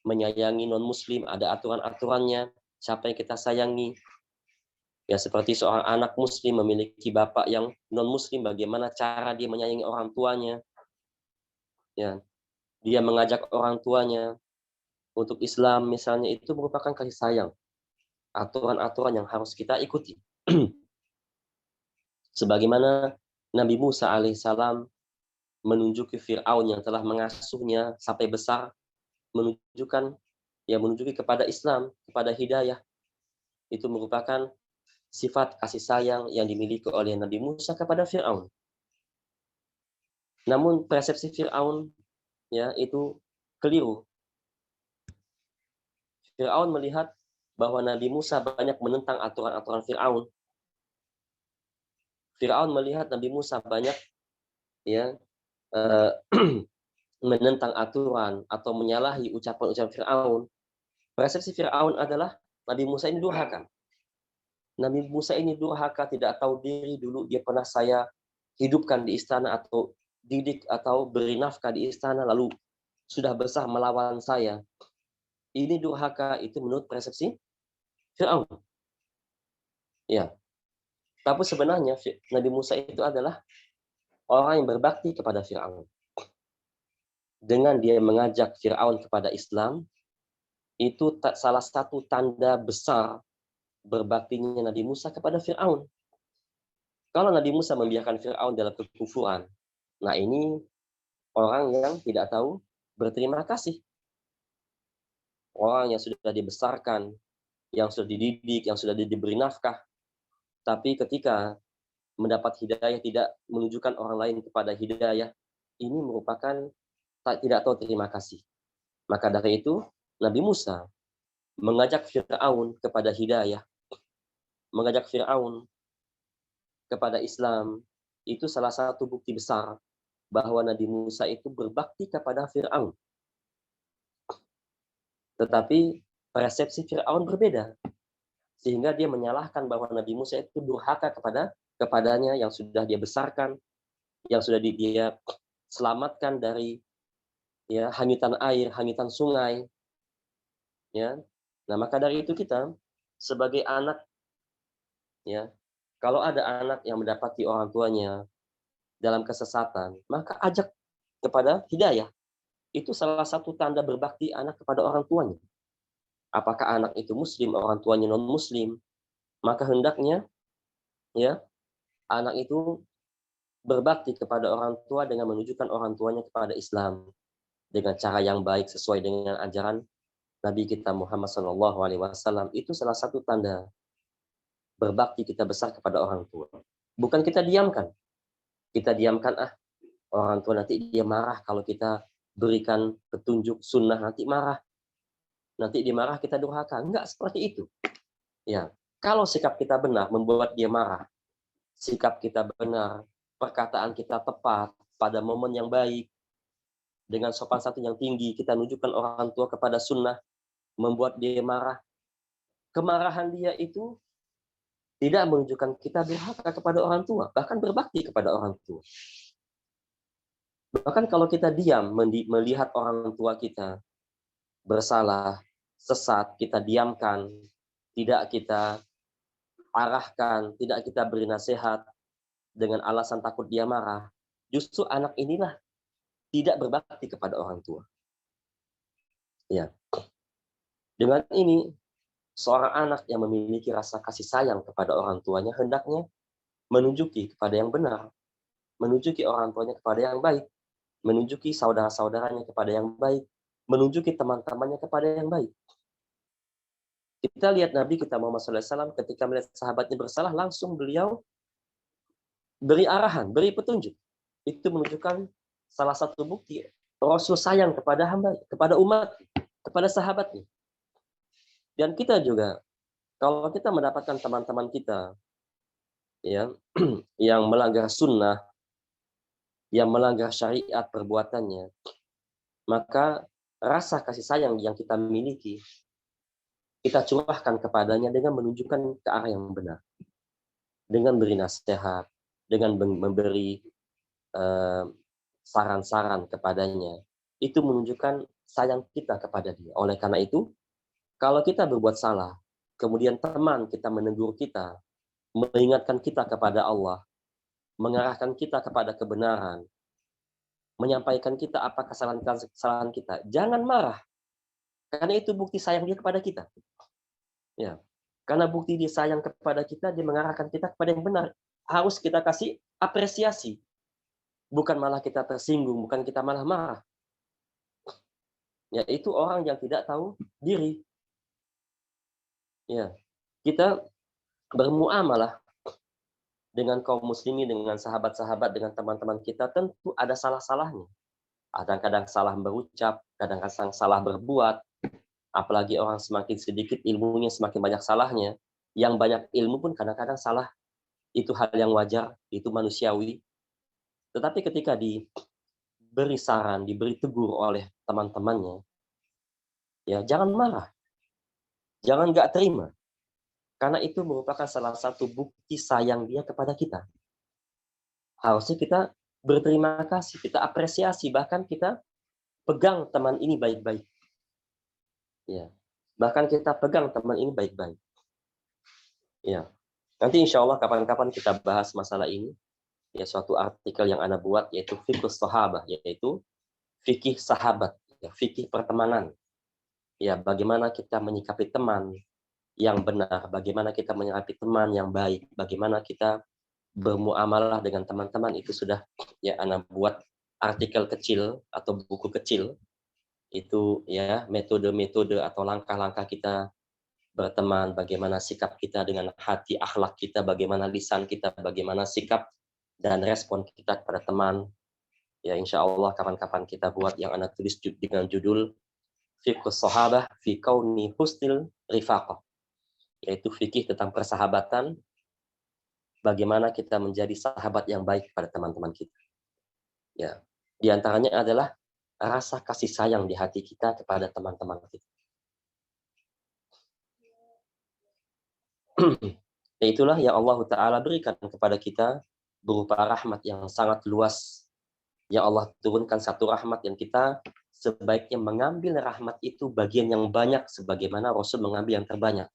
menyayangi non-muslim, ada aturan-aturannya, siapa yang kita sayangi. Ya, seperti seorang anak muslim memiliki bapak yang non-muslim, bagaimana cara dia menyayangi orang tuanya. Ya, dia mengajak orang tuanya untuk Islam misalnya, itu merupakan kasih sayang. Aturan-aturan yang harus kita ikuti. Sebagaimana Nabi Musa alaihissalam menunjuki Fir'aun yang telah mengasuhnya sampai besar, menunjuki kepada Islam, kepada hidayah. Itu merupakan sifat kasih sayang yang dimiliki oleh Nabi Musa kepada Fir'aun. Namun persepsi Fir'aun ya itu keliru. Fir'aun melihat bahwa Nabi Musa banyak menentang aturan-aturan Fir'aun. Fir'aun melihat Nabi Musa banyak ya menentang aturan atau menyalahi ucapan-ucapan Fir'aun. Persepsi Fir'aun adalah Nabi Musa ini durhaka. Nabi Musa ini durhaka, tidak tahu diri, dulu dia pernah saya hidupkan di istana atau didik atau beri nafkah di istana, lalu sudah besar melawan saya. Ini durhaka, itu menurut persepsi Fir'aun. Ya. Tapi sebenarnya Nabi Musa itu adalah orang yang berbakti kepada Fir'aun. Dengan dia mengajak Fir'aun kepada Islam, itu salah satu tanda besar berbaktinya Nabi Musa kepada Fir'aun. Kalau Nabi Musa membiarkan Fir'aun dalam kekufuran, nah ini orang yang tidak tahu berterima kasih. Orang yang sudah dibesarkan, yang sudah dididik, yang sudah diberi nafkah, tapi ketika mendapat hidayah tidak menunjukkan orang lain kepada hidayah, ini merupakan tidak tahu terima kasih. Maka dari itu Nabi Musa mengajak Fir'aun kepada hidayah, mengajak Fir'aun kepada Islam, itu salah satu bukti besar bahwa Nabi Musa itu berbakti kepada Fir'aun. Tetapi persepsi Fir'aun berbeda, sehingga dia menyalahkan bahwa Nabi Musa itu durhaka kepadanya yang sudah dia besarkan, yang sudah dia selamatkan dari ya hanyutan air, hanyutan sungai. Ya. Nah, maka dari itu kita sebagai anak, ya, kalau ada anak yang mendapati orang tuanya dalam kesesatan, maka ajak kepada hidayah. Itu salah satu tanda berbakti anak kepada orang tuanya. Apakah anak itu muslim, orang tuanya non-muslim, maka hendaknya ya anak itu berbakti kepada orang tua dengan menunjukkan orang tuanya kepada Islam dengan cara yang baik sesuai dengan ajaran Nabi kita Muhammad SAW. Itu salah satu tanda berbakti kita besar kepada orang tua. Bukan kita diamkan. Kita diamkan, orang tua nanti dia marah kalau kita berikan petunjuk sunnah, nanti marah. Nanti dia marah, kita durhaka. Enggak seperti itu. Ya, kalau sikap kita benar membuat dia marah, sikap kita benar, perkataan kita tepat pada momen yang baik, dengan sopan santun yang tinggi, kita menunjukkan orang tua kepada sunnah, membuat dia marah. Kemarahan dia itu tidak menunjukkan kita durhaka kepada orang tua, bahkan berbakti kepada orang tua. Bahkan kalau kita diam melihat orang tua kita bersalah, sesat, kita diamkan, tidak kita arahkan, tidak kita beri nasihat dengan alasan takut dia marah, justru anak inilah tidak berbakti kepada orang tua. Ya. Dengan ini, seorang anak yang memiliki rasa kasih sayang kepada orang tuanya hendaknya menunjuki kepada yang benar. menunjuki orang tuanya kepada yang baik, menunjuki saudara-saudaranya kepada yang baik, menunjuki teman-temannya kepada yang baik. Kita lihat Nabi kita Muhammad SAW ketika melihat sahabatnya bersalah, langsung beliau beri arahan, beri petunjuk. Itu menunjukkan salah satu bukti Rasul sayang kepada hamba, kepada umat, kepada sahabatnya. Dan kita juga, kalau kita mendapatkan teman-teman kita ya yang melanggar sunnah, yang melanggar syariat perbuatannya, maka rasa kasih sayang yang kita miliki kita curahkan kepadanya dengan menunjukkan ke arah yang benar, dengan beri nasihat, dengan memberi saran-saran kepadanya. Itu menunjukkan sayang kita kepada dia. Oleh karena itu, kalau kita berbuat salah, kemudian teman kita menegur kita, mengingatkan kita kepada Allah, mengarahkan kita kepada kebenaran, menyampaikan kita apa kesalahan kita, jangan marah. Karena itu bukti sayang dia kepada kita. Ya. Karena bukti dia sayang kepada kita, dia mengarahkan kita kepada yang benar. Harus kita kasih apresiasi. Bukan malah kita tersinggung, bukan kita malah marah. Ya, itu orang yang tidak tahu diri. Ya. Kita bermuamalah dengan kaum muslimin, dengan sahabat-sahabat, dengan teman-teman kita, tentu ada salah-salahnya. Kadang-kadang salah berucap, kadang-kadang salah berbuat. Apalagi orang semakin sedikit ilmunya, semakin banyak salahnya. Yang banyak ilmu pun kadang-kadang salah. Itu hal yang wajar, itu manusiawi. Tetapi ketika diberi saran, diberi tegur oleh teman-temannya, ya jangan marah. Jangan nggak terima. Karena itu merupakan salah satu bukti sayang dia kepada kita. Harusnya kita berterima kasih, kita apresiasi, bahkan kita pegang teman ini baik-baik. Ya, bahkan kita pegang teman ini baik-baik. Ya, nanti insya Allah kapan-kapan kita bahas masalah ini. Ya, suatu artikel yang Anda buat yaitu fikih sahabah, yaitu fikih sahabat, ya, fikih pertemanan. Ya, bagaimana kita menyikapi teman yang benar, bagaimana kita menyikapi teman yang baik, bagaimana kita bermuamalah dengan teman-teman, itu sudah ya Anda buat artikel kecil atau buku kecil. Itu ya metode-metode atau langkah-langkah kita berteman, bagaimana sikap kita dengan hati, akhlak kita, bagaimana lisan kita, bagaimana sikap dan respon kita kepada teman. Ya insya Allah kapan-kapan kita buat yang Anda tulis dengan judul Fiqhus Sahabah fi Kauni Husnil Rifaqah, yaitu fikih tentang persahabatan, bagaimana kita menjadi sahabat yang baik pada teman-teman kita. Ya, di antaranya adalah rasa kasih sayang di hati kita kepada teman-teman kita. Dan itulah yang Allah Ta'ala berikan kepada kita berupa rahmat yang sangat luas. Yang Allah turunkan satu rahmat yang kita sebaiknya mengambil rahmat itu bagian yang banyak sebagaimana Rasul mengambil yang terbanyak.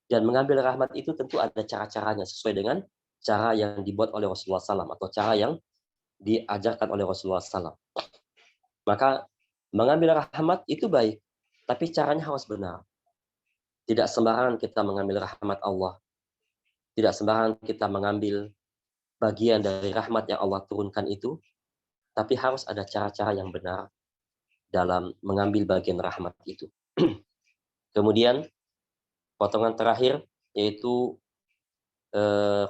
Dan mengambil rahmat itu tentu ada cara-caranya sesuai dengan cara yang dibuat oleh Rasulullah SAW atau cara yang diajarkan oleh Rasulullah SAW. Maka mengambil rahmat itu baik, tapi caranya harus benar. Tidak sembarangan kita mengambil rahmat Allah. Tidak sembarangan kita mengambil bagian dari rahmat yang Allah turunkan itu, tapi harus ada cara-cara yang benar dalam mengambil bagian rahmat itu. Kemudian potongan terakhir yaitu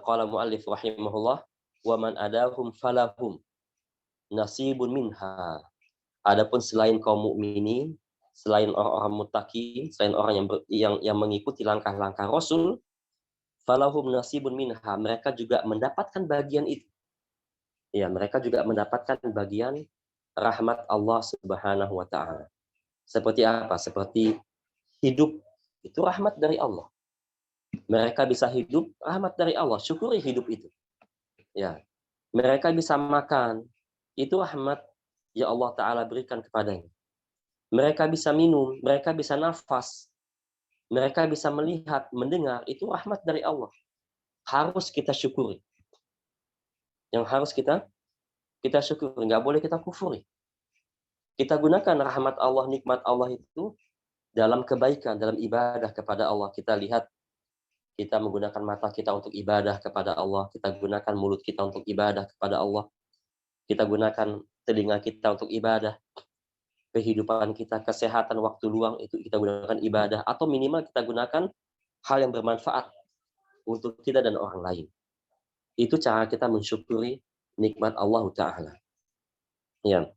qala muallif rahimahullah wa man adahum falahum nasibun minha. Adapun selain kaum mukminin, selain orang-orang muttaqin, selain orang yang mengikuti langkah-langkah Rasul, falahum nasibun minha, mereka juga mendapatkan bagian itu. Ya, mereka juga mendapatkan bagian rahmat Allah Subhanahu wa taala. Seperti apa? Seperti hidup itu rahmat dari Allah. Mereka bisa hidup rahmat dari Allah, syukuri hidup itu. Ya. Mereka bisa makan, itu rahmat yang Allah Ta'ala berikan kepadanya. Mereka bisa minum, mereka bisa nafas, mereka bisa melihat, mendengar, itu rahmat dari Allah. Harus kita syukuri. Yang harus kita syukuri, nggak boleh kita kufuri. Kita gunakan rahmat Allah, nikmat Allah itu dalam kebaikan, dalam ibadah kepada Allah. Kita lihat kita menggunakan mata kita untuk ibadah kepada Allah, kita gunakan mulut kita untuk ibadah kepada Allah, kita gunakan telinga kita untuk ibadah, kehidupan kita, kesehatan, waktu luang itu kita gunakan ibadah, atau minimal kita gunakan hal yang bermanfaat untuk kita dan orang lain. Itu cara kita mensyukuri nikmat Allah Ta'ala. Ya,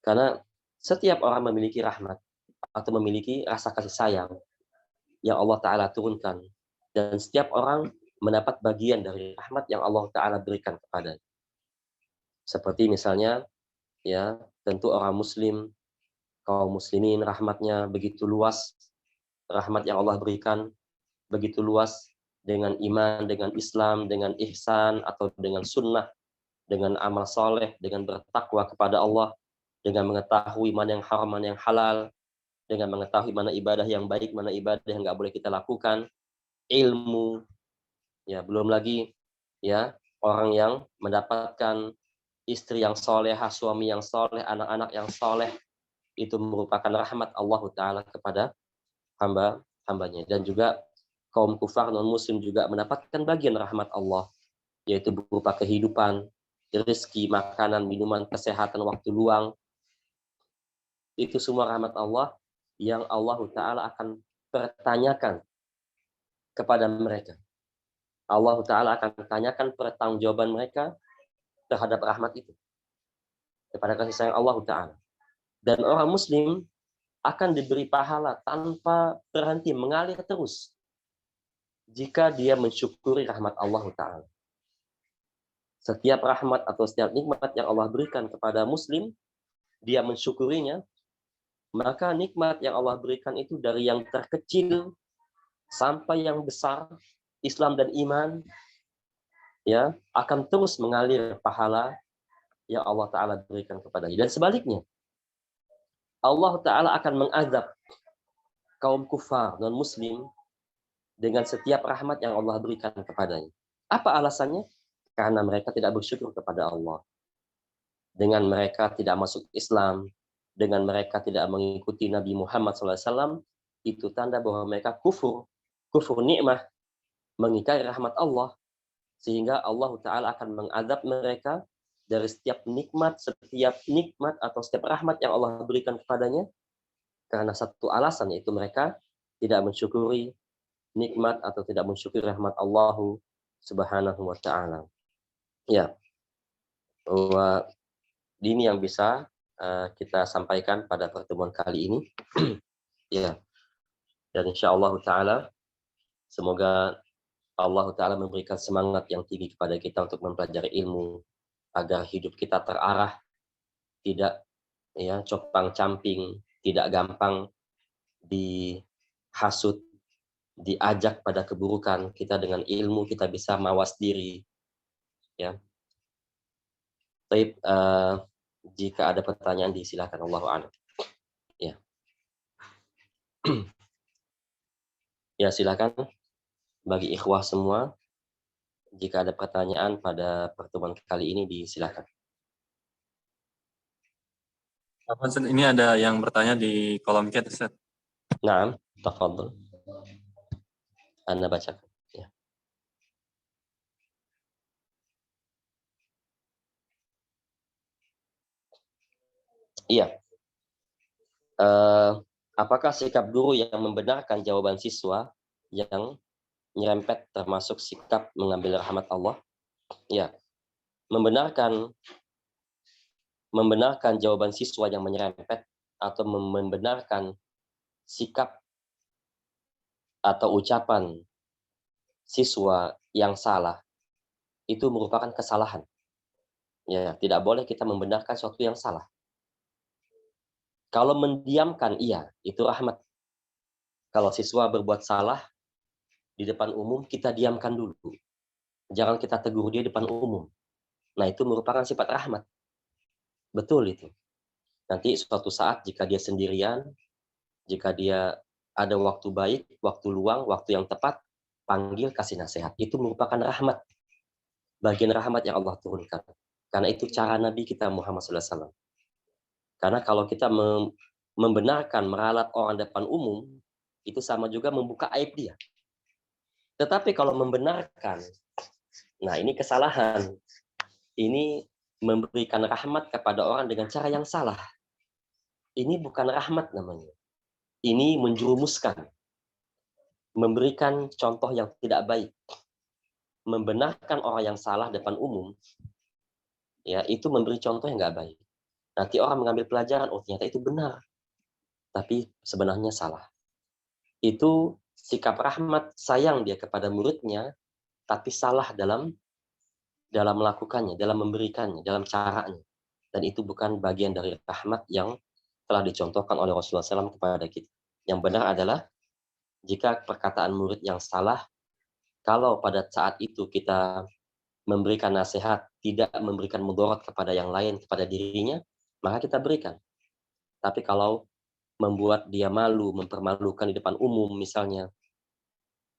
karena setiap orang memiliki rahmat atau memiliki rasa kasih sayang yang Allah Ta'ala turunkan, dan setiap orang mendapat bagian dari rahmat yang Allah Ta'ala berikan kepadanya. Seperti misalnya, ya, tentu orang muslim, kaum muslimin, rahmatnya begitu luas, rahmat yang Allah berikan begitu luas, dengan iman, dengan Islam, dengan ihsan, atau dengan sunnah, dengan amal soleh, dengan bertakwa kepada Allah, dengan mengetahui mana yang haram, mana yang halal, dengan mengetahui mana ibadah yang baik, mana ibadah yang nggak boleh kita lakukan, ilmu, ya, belum lagi, ya, orang yang mendapatkan istri yang solehah, suami yang soleh, anak-anak yang soleh, itu merupakan rahmat Allah Ta'ala kepada hambanya. Dan juga kaum kufar non-muslim juga mendapatkan bagian rahmat Allah, yaitu berupa kehidupan, rezeki, makanan, minuman, kesehatan, waktu luang. Itu semua rahmat Allah yang Allah Ta'ala akan pertanyakan kepada mereka. Allah Ta'ala akan tanyakan pertanggungjawaban mereka terhadap rahmat itu, kepada kasih sayang Allah Ta'ala. Dan orang muslim akan diberi pahala tanpa berhenti, mengalir terus, jika dia mensyukuri rahmat Allah Ta'ala. Setiap rahmat atau setiap nikmat yang Allah berikan kepada muslim, dia mensyukurinya, maka nikmat yang Allah berikan itu dari yang terkecil sampai yang besar, Islam dan iman, ya, akan terus mengalir pahala yang Allah Ta'ala berikan kepadanya. Dan sebaliknya, Allah Ta'ala akan mengazab kaum kufar non-muslim dengan setiap rahmat yang Allah berikan kepadanya. Apa alasannya? Karena mereka tidak bersyukur kepada Allah. Dengan mereka tidak masuk Islam, dengan mereka tidak mengikuti Nabi Muhammad SAW, itu tanda bahwa mereka kufur nikmah, mengingkari rahmat Allah, sehingga Allah Ta'ala akan mengazab mereka dari setiap nikmat atau setiap rahmat yang Allah berikan kepadanya, karena satu alasan, yaitu mereka tidak mensyukuri nikmat atau tidak mensyukuri rahmat Allah Subhanahu wa Ta'ala. Ya, bahwa ini yang bisa kita sampaikan pada pertemuan kali ini. Ya, dan insya-Allah Ta'ala semoga Allah Ta'ala memberikan semangat yang tinggi kepada kita untuk mempelajari ilmu, agar hidup kita terarah, tidak, ya, compang-camping, tidak gampang dihasut, diajak pada keburukan. Kita dengan ilmu kita bisa mawas diri, ya. Baik, jika ada pertanyaan disilakan, Allahu a'lam. Ya. Ya, silakan bagi ikhwah semua, jika ada pertanyaan pada pertemuan kali ini disilakan. Ini ada yang bertanya di kolom chat, Ustaz. Naam, tafadhol. Anda bacakan. Ya. Iya. Apakah sikap guru yang membenarkan jawaban siswa yang nyerempet termasuk sikap mengambil rahmat Allah? Ya. Membenarkan jawaban siswa yang menyerempet atau membenarkan sikap atau ucapan siswa yang salah itu merupakan kesalahan. Ya, tidak boleh kita membenarkan sesuatu yang salah. Kalau mendiamkan, iya, itu rahmat. Kalau siswa berbuat salah di depan umum, kita diamkan dulu. Jangan kita tegur dia di depan umum. Nah, itu merupakan sifat rahmat. Betul itu. Nanti suatu saat jika dia sendirian, jika dia ada waktu baik, waktu luang, waktu yang tepat, panggil, kasih nasihat. Itu merupakan rahmat. Bagian rahmat yang Allah turunkan. Karena itu cara Nabi kita Muhammad SAW. Karena kalau kita membenarkan, meralat orang depan umum, itu sama juga membuka aib dia. Tetapi kalau membenarkan, nah ini kesalahan. Ini memberikan rahmat kepada orang dengan cara yang salah. Ini bukan rahmat namanya. Ini menjerumuskan. Memberikan contoh yang tidak baik. Membenarkan orang yang salah depan umum, ya itu memberi contoh yang nggak baik. Nanti orang mengambil pelajaran, oh ternyata itu benar. Tapi sebenarnya salah. Itu sikap rahmat, sayang dia kepada muridnya, tapi salah dalam melakukannya, dalam memberikannya, dalam caranya. Dan itu bukan bagian dari rahmat yang telah dicontohkan oleh Rasulullah SAW kepada kita. Yang benar adalah jika perkataan murid yang salah, kalau pada saat itu kita memberikan nasihat, tidak memberikan mudarat kepada yang lain, kepada dirinya, maka kita berikan. Tapi kalau membuat dia malu, mempermalukan di depan umum misalnya,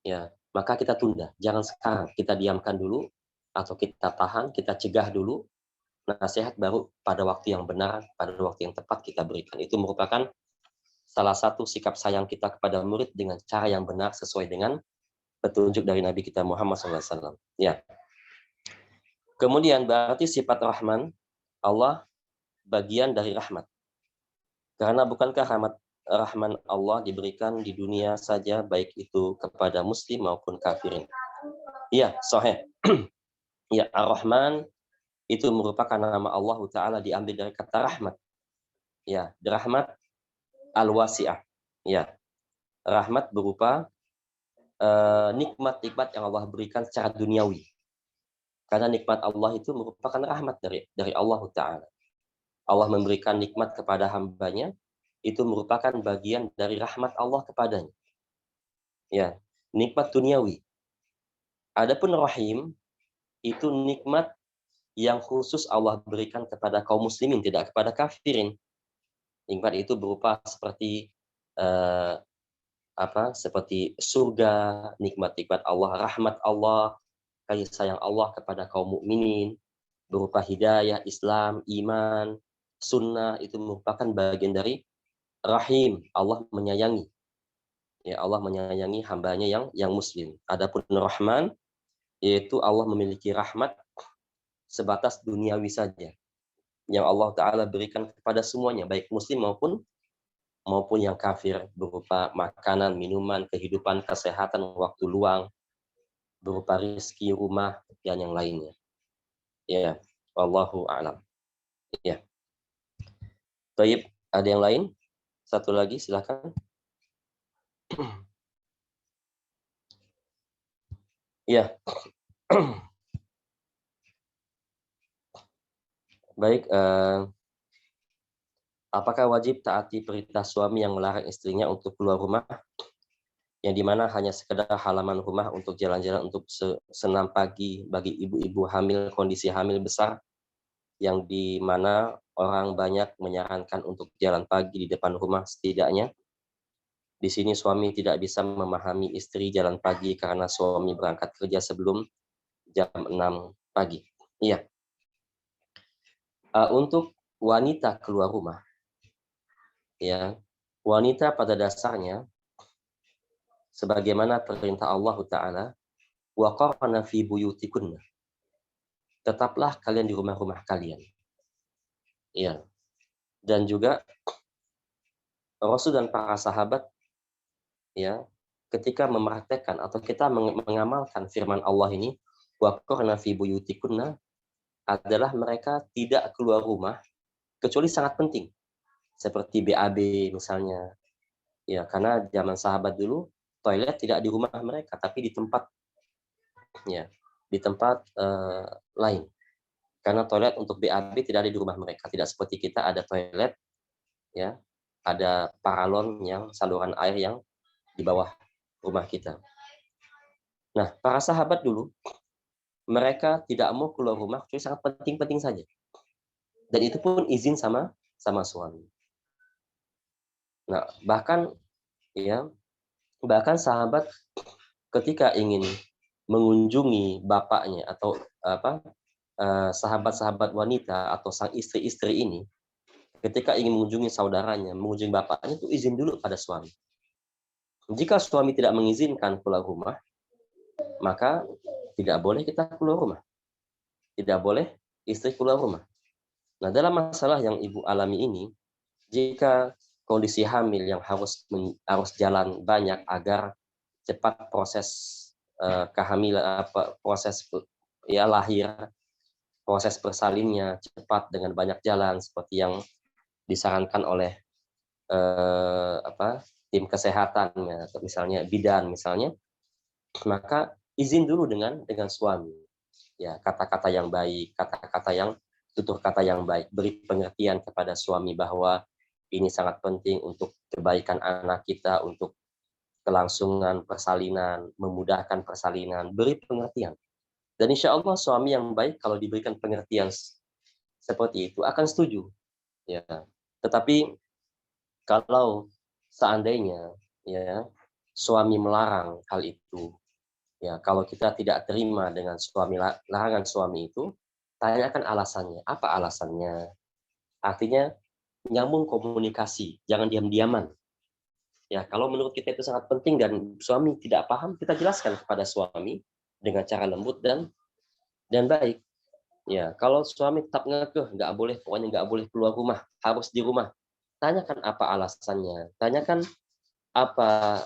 ya maka kita tunda. Jangan sekarang, kita diamkan dulu, atau kita tahan, kita cegah dulu, nasihat baru pada waktu yang benar, pada waktu yang tepat kita berikan. Itu merupakan salah satu sikap sayang kita kepada murid dengan cara yang benar sesuai dengan petunjuk dari Nabi kita Muhammad SAW. Ya. Kemudian berarti sifat Rahman, Allah bagian dari rahmat. Karena bukankah rahman Allah diberikan di dunia saja, baik itu kepada muslim maupun kafirin. Iya, sahih. Ya, Ar-Rahman itu merupakan nama Allah Ta'ala diambil dari kata rahmat. Ya, rahmat al-wasi'ah. Ya, rahmat berupa nikmat-nikmat yang Allah berikan secara duniawi. Karena nikmat Allah itu merupakan rahmat dari Allah Ta'ala. Allah memberikan nikmat kepada hambanya, itu merupakan bagian dari rahmat Allah kepadanya. Ya, nikmat duniawi. Adapun rahim, itu nikmat yang khusus Allah berikan kepada kaum muslimin, tidak kepada kafirin. Nikmat itu berupa seperti seperti surga, nikmat-nikmat Allah, rahmat Allah, kasih sayang Allah kepada kaum mukminin, berupa hidayah, Islam, iman, sunnah, itu merupakan bagian dari rahim. Allah menyayangi. Ya, Allah menyayangi hambanya yang muslim. Adapun Rahman, yaitu Allah memiliki rahmat sebatas duniawi saja, yang Allah Ta'ala berikan kepada semuanya, baik muslim maupun yang kafir, berupa makanan, minuman, kehidupan, kesehatan, waktu luang, berupa rizki, rumah, dan yang lainnya. Ya, wallahu a'lam. Ya. Baik, ada yang lain? Satu lagi, silakan. Ya. Baik, apakah wajib taati perintah suami yang melarang istrinya untuk keluar rumah, yang dimana hanya sekedar halaman rumah untuk jalan-jalan untuk senam pagi bagi ibu-ibu hamil, kondisi hamil besar, yang dimana orang banyak menyarankan untuk jalan pagi di depan rumah setidaknya. Di sini suami tidak bisa memahami istri jalan pagi karena suami berangkat kerja sebelum jam 6 pagi. Iya. Untuk wanita keluar rumah, ya, wanita pada dasarnya sebagaimana perintah Allah Ta'ala, wa qarna fi buyutikunna, tetaplah kalian di rumah-rumah kalian. Ya. Dan juga Rasul dan para sahabat, ya, ketika mempraktekkan atau kita mengamalkan firman Allah ini, wa qarna fi buyutikunna, adalah mereka tidak keluar rumah kecuali sangat penting, seperti BAB misalnya, ya, karena zaman sahabat dulu toilet tidak di rumah mereka tapi di tempat, ya, di tempat lain, karena toilet untuk BAB tidak ada di rumah mereka, tidak seperti kita ada toilet, ya, ada paralon yang saluran air yang di bawah rumah kita. Nah, para sahabat dulu mereka tidak mau keluar rumah kecuali sangat penting-penting saja. Dan itu pun izin sama suami. Nah, bahkan sahabat ketika ingin mengunjungi bapaknya atau sahabat-sahabat wanita atau sang istri-istri ini, ketika ingin mengunjungi saudaranya, mengunjungi bapaknya, itu izin dulu pada suami. Jika suami tidak mengizinkan keluar rumah, maka tidak boleh kita keluar rumah. Tidak boleh istri keluar rumah. Nah, dalam masalah yang ibu alami ini, jika kondisi hamil yang harus jalan banyak agar cepat proses kehamilan, proses lahir, proses bersalinnya cepat dengan banyak jalan seperti yang disarankan oleh tim kesehatan, atau misalnya bidan misalnya, maka izin dulu dengan suami. Ya, kata-kata yang baik, tutur kata yang baik, beri pengertian kepada suami bahwa ini sangat penting untuk kebaikan anak kita, untuk kelangsungan persalinan, memudahkan persalinan, beri pengertian. Dan insya Allah suami yang baik kalau diberikan pengertian seperti itu akan setuju. Ya, tetapi kalau seandainya ya suami melarang hal itu, ya kalau kita tidak terima dengan larangan suami itu, tanyakan alasannya. Apa alasannya? Artinya nyambung komunikasi, jangan diam-diaman. Ya, kalau menurut kita itu sangat penting dan suami tidak paham, kita jelaskan kepada suami dengan cara lembut dan baik. Ya, kalau suami tetap ngekeh, pokoknya nggak boleh keluar rumah, harus di rumah. Tanyakan apa alasannya, tanyakan apa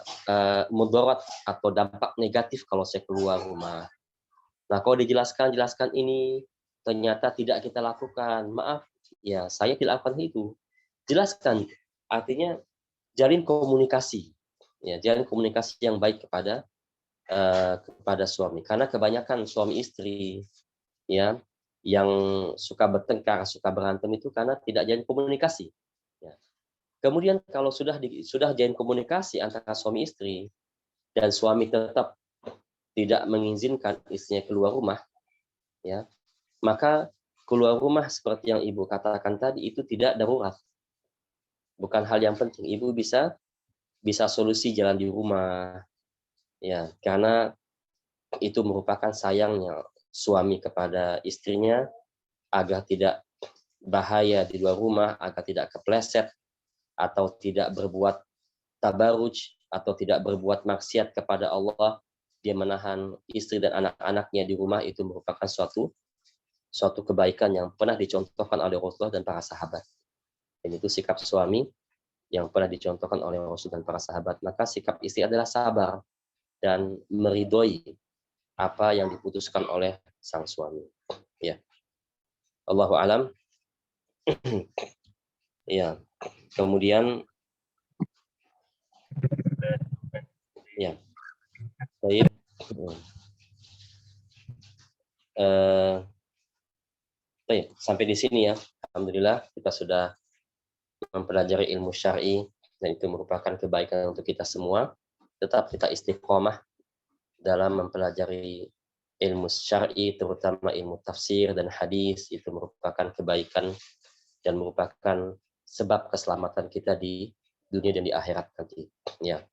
mudarat atau dampak negatif kalau saya keluar rumah. Nah, kalau jelaskan ini ternyata tidak kita lakukan, maaf, ya saya tidak lakukan itu. Jelaskan, artinya jalin komunikasi, ya jalin komunikasi yang baik kepada suami. Karena kebanyakan suami istri, ya yang suka bertengkar, suka berantem itu karena tidak jalin komunikasi. Ya. Kemudian kalau sudah jalin komunikasi antara suami istri dan suami tetap tidak mengizinkan istrinya keluar rumah, ya maka keluar rumah seperti yang ibu katakan tadi itu tidak darurat, bukan hal yang penting. Ibu bisa solusi jalan di rumah, ya karena itu merupakan sayangnya suami kepada istrinya agar tidak bahaya di luar rumah, agar tidak kepleset atau tidak berbuat tabaruj atau tidak berbuat maksiat kepada Allah. Dia menahan istri dan anak-anaknya di rumah, itu merupakan suatu kebaikan yang pernah dicontohkan oleh Rasulullah dan para sahabat. Dan itu sikap suami yang pernah dicontohkan oleh Rasul dan para sahabat. Maka sikap istri adalah sabar dan meridhoi apa yang diputuskan oleh sang suami. Ya, Allahu alam. Ya, kemudian ya, baik. Baik, sampai di sini ya. Alhamdulillah kita sudah mempelajari ilmu syar'i dan itu merupakan kebaikan untuk kita semua. Tetap kita istiqomah dalam mempelajari ilmu syar'i, terutama ilmu tafsir dan hadis. Itu merupakan kebaikan dan merupakan sebab keselamatan kita di dunia dan di akhirat nanti. Ya,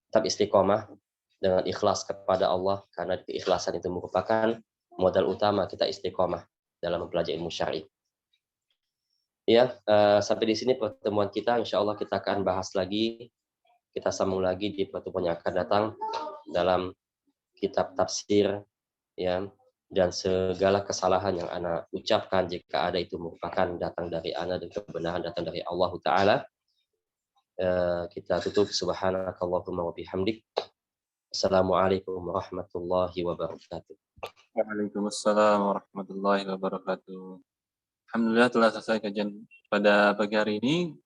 tetap istiqomah dengan ikhlas kepada Allah, karena keikhlasan itu merupakan modal utama kita istiqomah dalam mempelajari ilmu syar'i. Ya, sampai di sini pertemuan kita. Insya Allah kita akan bahas lagi, kita sambung lagi di pertemuan yang akan datang dalam kitab tafsir, ya, dan segala kesalahan yang ana ucapkan jika ada itu merupakan datang dari ana dan kebenaran datang dari Allah Ta'ala. Kita tutup. Subhanakallahumma wa bihamdik. Assalamualaikum warahmatullahi wabarakatuh. Waalaikumsalam warahmatullahi wabarakatuh. Alhamdulillah telah selesai kajian pada pagi hari ini.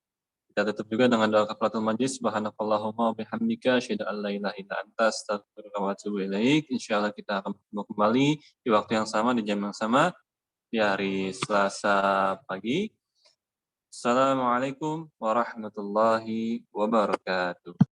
Kita tutup juga dengan doa kafaratul majlis. Subhanakallahumma wa bihamdika asyhadu an la ilaha illa anta astaghfiruka wa atubu ilaik. Insyaallah kita akan bertemu kembali di waktu yang sama, di jam yang sama, di hari Selasa pagi. Assalamualaikum warahmatullahi wabarakatuh.